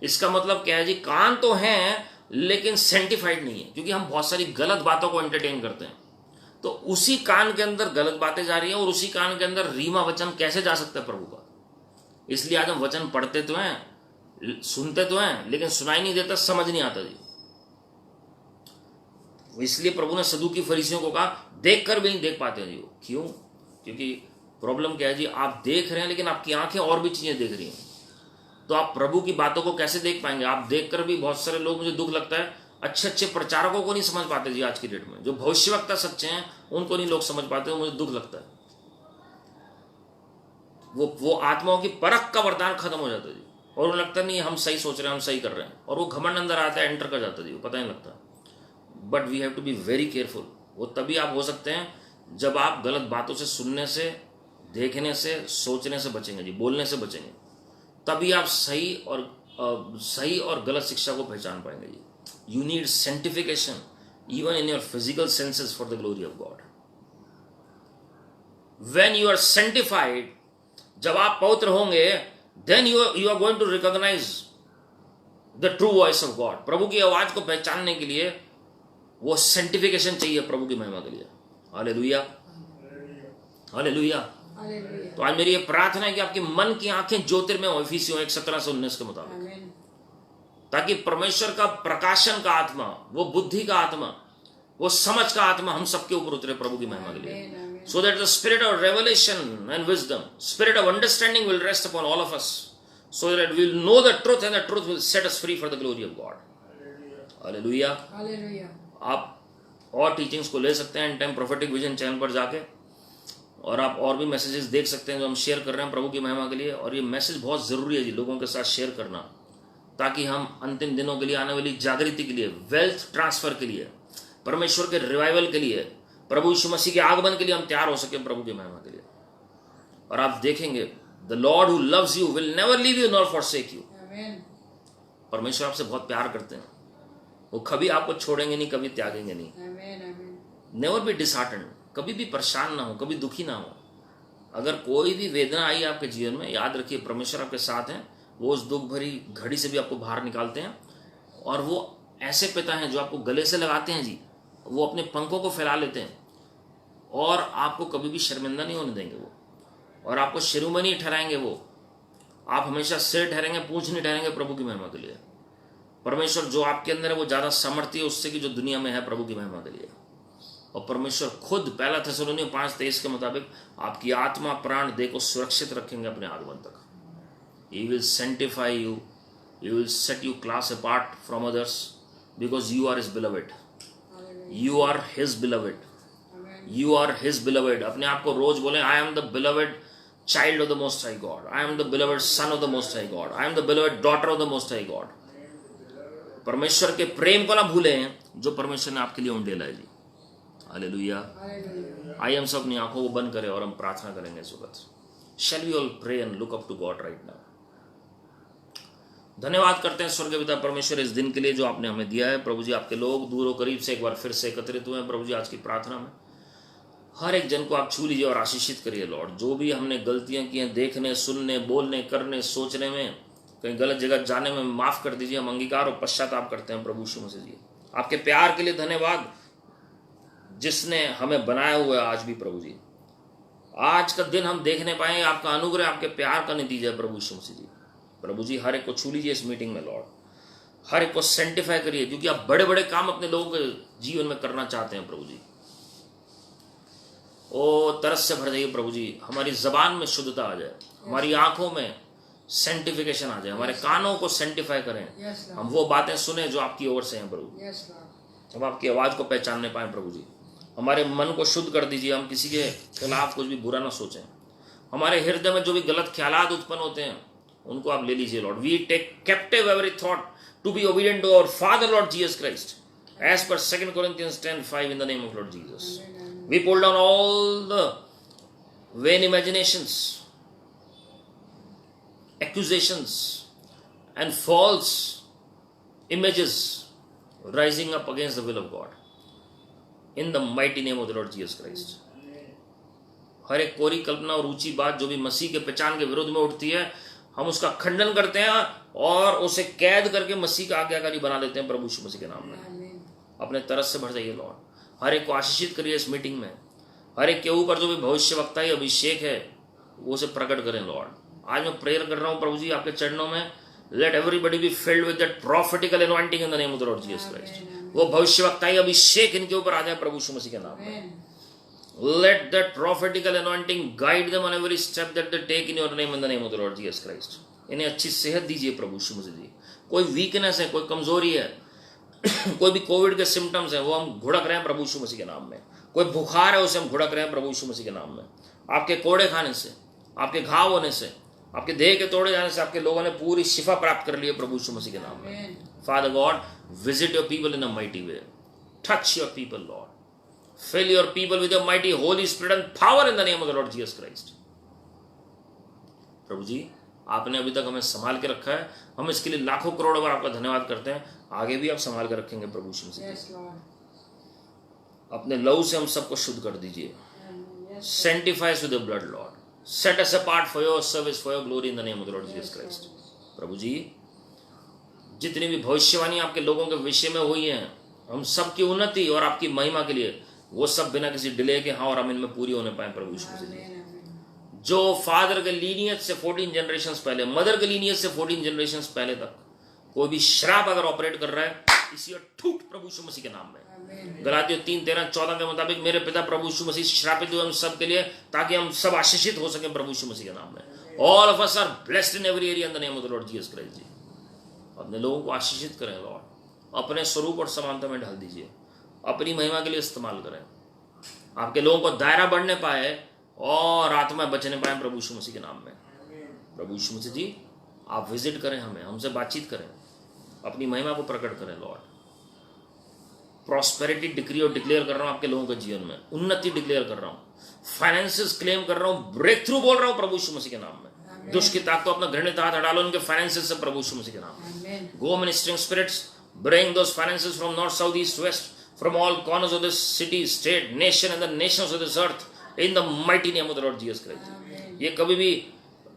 इसका मतलब क्या है जी? कान तो हैं लेकिन सेंटिफाइड नहीं है, क्योंकि हम बहुत सारी गलत बातों को एंटरटेन करते हैं। तो उसी कान के अंदर गलत बातें जा रही हैं, और उसी कान के अंदर रीमा वचन कैसे जा सकता है प्रभु का। इसलिए आज हम वचन पढ़ते तो हैं, सुनते तो हैं, लेकिन सुनाई नहीं देता, समझ नहीं आता जी। इसलिए प्रभु ने सदूकी फरीसियों को कहा देख कर भी नहीं देख पाते जी वो। क्यों? क्योंकि प्रॉब्लम क्या है जी? आप देख रहे हैं लेकिन आपकी आंखें और भी चीजें देख रही हैं। तो आप प्रभु की बातों को कैसे देख पाएंगे? आप देखकर भी, बहुत सारे लोग, मुझे दुख लगता है, अच्छे अच्छे प्रचारकों को नहीं समझ पाते जी आज की डेट में। जो भविष्यवक्ता सच्चे हैं उनको नहीं लोग समझ पाते, मुझे दुख लगता है। वो आत्माओं की परख का वरदान खत्म हो जाता है जी, और उन्हें लगता नहीं हम सही सोच रहे हैं, हम सही कर रहे हैं, और वो घमंड अंदर आता है, एंटर कर जाता है जी, पता नहीं लगता। But we have to be very careful. वो तभी आप हो सकते हैं जब आप गलत बातों से, सुनने से, देखने से, सोचने से बचेंगे जी, बोलने से बचेंगे। तभी आप सही और सही और गलत शिक्षा को पहचान पाएंगे जी. You need sanctification even in your physical senses for the glory of God. When you are sanctified, जब आप पवित्र होंगे, then you are going to recognise the true voice of God. प्रभु की आवाज को पहचानने के लिए वो सेंटिफिकेशन चाहिए प्रभु की महिमा के लिए. Hallelujah, hallelujah. तो आज मेरी ये प्रार्थना है कि आपके मन की आंखें ज्योतिर्मय हो, इफिसियों 1:17-19 के मुताबिक, ताकि परमेश्वर का प्रकाशन का आत्मा, वो बुद्धि का आत्मा, वो समझ का आत्मा हम सबके ऊपर उतरे प्रभु की महिमा के लिए. So that the spirit of revelation and wisdom, spirit of understanding will rest upon all of us, so that we will know the truth and the truth will set us free for the glory of God. Hallelujah. Hallelujah. आप और teachings को ले सकते हैं and time prophetic vision channel पर जाके, और आप और भी मैसेजेस देख सकते हैं जो हम शेयर कर रहे हैं प्रभु की महिमा के लिए. और ये मैसेज बहुत जरूरी है जी लोगों के साथ शेयर करना, ताकि हम अंतिम दिनों के लिए, आने वाली जागृति के लिए, वेल्थ ट्रांसफर के लिए, परमेश्वर के रिवाइवल के लिए, प्रभु यीशु मसीह के आगमन के लिए हम तैयार हो सके प्रभु की महिमा के लिए. और आप देखेंगे the Lord who loves you will never leave you nor forsake you. परमेश्वर आपसे बहुत प्यार करते हैं, वो कभी आपको छोड़ेंगे नहीं, कभी त्यागेंगे नहीं. नेवर बी डिसहार्टेंड, कभी भी परेशान ना हो, कभी दुखी ना हो. अगर कोई भी वेदना आई आपके जीवन में, याद रखिए परमेश्वर आपके साथ हैं. वो उस दुख भरी घड़ी से भी आपको बाहर निकालते हैं. और वो ऐसे पिता हैं जो आपको गले से लगाते हैं जी, वो अपने पंखों को फैला लेते हैं और आपको कभी भी शर्मिंदा नहीं होने देंगे वो, और आपको शिरोमणि ठहराएंगे वो. आप हमेशा सिर ठहरेंगे, पूंछ नहीं ठहरेंगे प्रभु की महिमा के लिए. परमेश्वर जो आपके अंदर है वो ज्यादा सामर्थ्य है उससे कि जो दुनिया में है प्रभु की महिमा के लिए. और परमेश्वर खुद 1 थिस्सलुनीयों 5:23 के मुताबिक आपकी आत्मा, प्राण, देह को सुरक्षित रखेंगे अपने आगमन तक. He will sanctify you, He will set you class apart from others, because you are His beloved. You are His beloved. You are His beloved. अपने आप को रोज बोलें, I am the beloved child of the Most High God. I am the beloved son of the Most High God. I am the beloved daughter of the Most High God. परमेश्वर के प्रेम को ना भूलें जो परमेश्वर ने आपके लिए उंडेला है जी. हालेलुया. आइए हम सब अपनी आंखों को बंद करें और हम प्रार्थना करेंगे इस वक्त. Shall we all pray and look up to God right now? धन्यवाद करते हैं स्वर्गीय पिता परमेश्वर इस दिन के लिए जो आपने हमें दिया है. प्रभु जी, आपके लोग दूर और करीब से एक बार फिर से एकत्रित हुए हैं. प्रभु जी, आज की प्रार्थना में हर एक जन को आप छू लीजिए और आशीषित करिए लॉर्ड. जो भी हमने गलतियां की हैं, देखने, सुनने, बोलने, करने, सोचने में, कहीं गलत जगह जाने में, माफ कर दीजिए. हम अंगीकार और पश्चाताप करते हैं प्रभु यीशु मसीह जी. आपके प्यार के लिए धन्यवाद जिसने हमें बनाया हुआ है आज भी प्रभु जी. आज का दिन हम देखने पाए, आपका अनुग्रह, आपके प्यार का नतीजा है प्रभु यीशु मसीह जी. प्रभु जी, हर एक को छू लीजिए इस मीटिंग में लॉर्ड. हर एक को सेंटिफाई करिए, क्योंकि आप बड़े बड़े काम अपने लोगों के जीवन में करना चाहते हैं प्रभु जी. ओ तरस से भर जाइए प्रभु जी. हमारी जबान में शुद्धता आ जाए, हमारी आंखों में सेंटिफिकेशन आ जाए, हमारे कानों को सेंटिफाई करें. हम वो बातें सुने जो आपकी ओर से हैं प्रभु. हम आपकी आवाज को पहचानने पाए प्रभु जी. हमारे मन को शुद्ध कर दीजिए, हम किसी के खिलाफ कुछ भी बुरा ना सोचें. हमारे हृदय में जो भी गलत ख्यालात उत्पन्न होते हैं उनको आप ले लीजिए Lord. We take captive every thought to be obedient to our Father Lord Jesus Christ, as per 2 Corinthians 10:5 in the name of Lord Jesus. We pull down all the vain imaginations, accusations and false images rising up against the will of God in the mighty name of the Lord Jesus Christ. हर एक कोरी कल्पना और ऊंची बात जो भी मसीह के पहचान के विरोध में उठती है, हम उसका खंडन करते हैं और उसे कैद करके मसीह का आज्ञाकारी बना लेते हैं प्रभु यीशु मसीह के नाम में. अपने तरस से भर जाइए लॉर्ड. हर एक को आशीषित करिए इस मीटिंग में. हर एक के ऊपर जो भी भविष्यवक्ता ही अभिषेक है वो उसे प्रकट करें लॉर्ड. आज मैं प्रेयर कर रहा हूँ प्रभु जी आपके चरणों में. Let everybody be filled with that prophetic anointing in the name of the Lord Jesus Christ. वो भविष्यवक्ताई अभिषेक इनके ऊपर आ जाए प्रभु यीशु मसीह के नाम में. Let that prophetical anointing guide them on every step that they take in your name, in the name of the Lord Jesus Christ. इन्हें अच्छी सेहत दीजिए प्रभु यीशु मसीह जी. कोई वीकनेस है, कोई कमजोरी है, कोई भी कोविड के सिम्टम्स हैं, वो हम घुड़क रहे हैं प्रभु यीशु मसीह के नाम में. कोई बुखार है उसे हम घुड़क रहे हैं प्रभु यीशु मसीह के नाम में. आपके कोड़े खाने से, आपके घाव होने से, आपके देह के तोड़े जाने से आपके लोगों ने पूरी शिफा प्राप्त कर ली है प्रभु यीशु मसीह के नाम में. Father God, visit your people in a mighty way. Touch your people, Lord. Fill your people with your mighty Holy Spirit and power in the name of the Lord Jesus Christ. प्रभु जी, आपने अभी तक हमें संभाल के रखा है, हम इसके लिए लाखों करोड़ बार आपका धन्यवाद करते हैं। आगे भी आप संभाल के रखेंगे प्रभु यीशु मसीह। अपने लहू से हम सबको शुद्ध कर दीजिए। Sanctify us with the blood, Lord. Set us apart for your service, for your glory in the name of the Lord Jesus Christ. प्रभु जी, जितनी भी भविष्यवाणी आपके लोगों के विषय में हुई है, हम सबकी उन्नति और आपकी महिमा के लिए, वो सब बिना किसी डिले के हाँ और हम इनमें पूरी होने पाए प्रभु यीशु मसीह। जो फादर के लीनियज से 14 जनरेशंस पहले, मदर के लीनियज से 14 जनरेशंस पहले तक कोई भी श्राप अगर ऑपरेट कर रहा है, इसी ठूट प्रभु यीशु मसीह के नाम में। गलातियों 3:13-14 के मुताबिक मेरे पिता प्रभु यीशु मसीह श्रापित हुए हम सब के लिए, ताकि हम सब आशीषित हो सके प्रभु यीशु मसीह के नाम में। All of us are blessed in every area in the name of the Lord Jesus Christ. जी, अपने लोगों को आशीषित करें लॉर्ड, अपने स्वरूप और समानता में ढाल दीजिए, अपनी महिमा के लिए इस्तेमाल करें। आपके लोगों को दायरा बढ़ने पाए और आत्मा बचने पाए प्रभु यीशु मसीह के नाम में। प्रभु यीशु मसीह जी, आप विजिट करें हमें, हमसे बातचीत करें, अपनी महिमा को प्रकट करें लॉर्ड। प्रॉस्पेरिटी डिक्री और डिक्लेयर कर रहा हूं आपके लोगों के जीवन में, उन्नति डिक्लेयर कर रहा हूं, फाइनेंसेस क्लेम कर रहा हूं, ब्रेक थ्रू बोल रहा हूं प्रभु यीशु मसीह के नाम में। दुष्ट की ताकत को अपना घृणित हाथ हटा लो उनके फाइनेंसेस से प्रभु यीशु मसीह के नाम में। Go ministering spirits, bring those finances from north, south, east, west, from all corners of this city, state, nation and the nations of this earth in the mighty name of the Lord Jesus Christ. ये कभी भी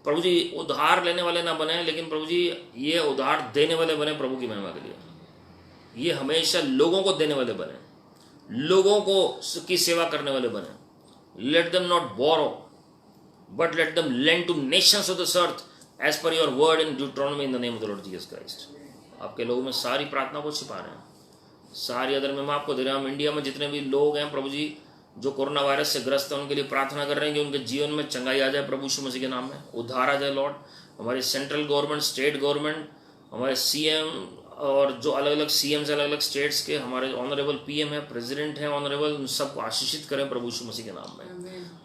प्रभु जी उधार लेने वाले ना बने, लेकिन प्रभु जी ये उधार देने वाले बने प्रभु की महिमा के लिए। ये हमेशा लोगों को देने वाले बने, लोगों को की सेवा करने वाले बने। Let them not borrow but let them lend to nations of this earth as per your word in Deuteronomy in the name of the Lord Jesus Christ. आपके लोगों में सारी प्रार्थना को छिपा रहे हैं, सारी अदर में आपको दे रहे हैं। हम इंडिया में जितने भी लोग हैं प्रभु जी जो कोरोना वायरस से ग्रस्त हैं, उनके लिए प्रार्थना कर रहे हैं कि उनके जीवन में चंगाई आ जाए प्रभु यीशु मसीह के नाम में, उद्धार आ जाए लॉर्ड। हमारी सेंट्रल गवर्नमेंट, स्टेट गवर्नमेंट, हमारे सीएम और जो अलग अलग सीएम्स अलग अलग स्टेट्स के, हमारे ऑनरेबल पीएम है, प्रेसिडेंट है ऑनरेबल, उन सबको आशीषित करें प्रभु यीशु मसीह के नाम में।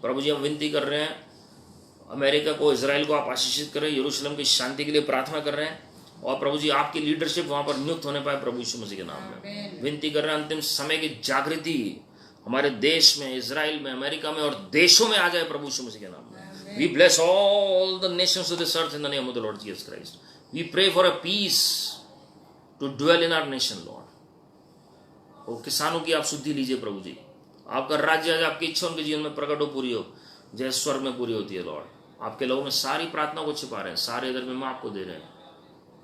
प्रभु जी हम विनती कर रहे हैं, अमेरिका को, इजराइल को आप आशीषित करें, यरूशलेम की शांति के लिए प्रार्थना कर रहे हैं, और प्रभु जी आपकी लीडरशिप वहां पर नियुक्त होने पाए प्रभु यीशु मसीह के नाम में। विनती कर रहे हैं अंतिम समय की जागृति हमारे देश में, इजराइल में, अमेरिका में और देशों में आ जाए प्रभु यीशु मसीह के नाम में। We bless all the nations of this earth in the name of the Lord Jesus Christ. We pray for a peace to dwell in our nation Lord. और किसानों की आप शुद्धि लीजिए प्रभु जी, आपका राज्य आज आपकी इच्छा उनके जीवन में प्रकट हो, पूरी हो, जैसे स्वर्ग में पूरी होती है लॉर्ड। आपके लोगों में सारी प्रार्थना को छिपा रहे हैं, सारे इधर में आपको दे रहे हैं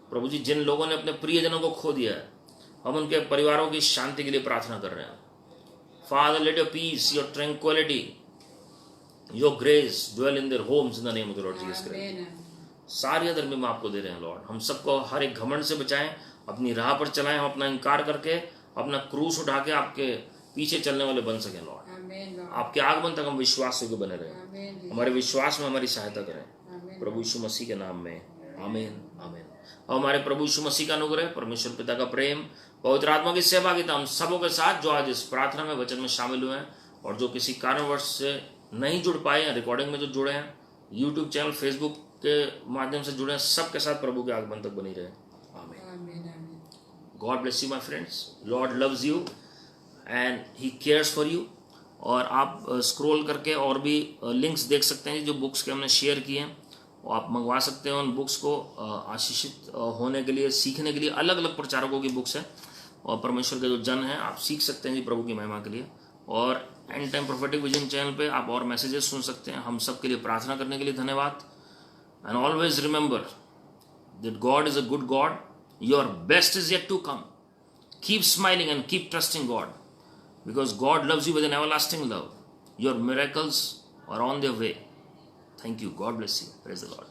प्रभु जी। जिन लोगों ने अपने प्रियजनों को खो दिया है, हम उनके परिवारों की शांति के लिए प्रार्थना कर रहे हैं। Father, let your peace, your tranquility, your grace dwell in their homes in the name of the Lord Jesus Christ. सारी अदर में आपको दे रहे हैं लॉर्ड। हम सबको हर एक घमंड से बचाएं, अपनी राह पर चलाएं, हम अपना इनकार करके अपना क्रूस उठा के आपके पीछे चलने वाले बन सकें लॉर्ड। आपके आगमन तक हम विश्वास योग्य बने रहें, हमारे विश्वास में हमारी सहायता करें प्रभु यीशु मसीह के नाम में, आमीन आमीन। और हमारे प्रभु यीशु मसीह का अनुग्रह, परमेश्वर पिता का प्रेम, पवित्र आत्मा की सहभागिता हम सबों के साथ जो आज इस प्रार्थना में वचन में शामिल हुए हैं, और जो किसी कारणवश से नहीं जुड़ पाए हैं, रिकॉर्डिंग में जो जुड़े हैं, यूट्यूब चैनल, फेसबुक के माध्यम से जुड़े हैं, सबके साथ प्रभु के आगमन तक बनी रहे, आमीन। God bless you my friends, Lord loves you and he cares for you. और आप स्क्रॉल करके और भी लिंक्स देख सकते हैं जो बुक्स के हमने शेयर किए हैं, और आप मंगवा सकते हैं उन बुक्स को। आशीषित होने के लिए, सीखने के लिए अलग अलग प्रचारकों की बुक्स हैं, और परमेश्वर के जो जन हैं आप सीख सकते हैं जी प्रभु की महिमा के लिए। और and time prophetic vision channel पे आप और मैसेजेस सुन सकते हैं। हम सब के लिए प्रार्थना करने के लिए धन्यवाद। And always remember that God is a good God, your best is yet to come. Keep smiling and keep trusting God, because God loves you with an everlasting love. Your miracles are on their way. Thank you. God bless you. Praise the Lord.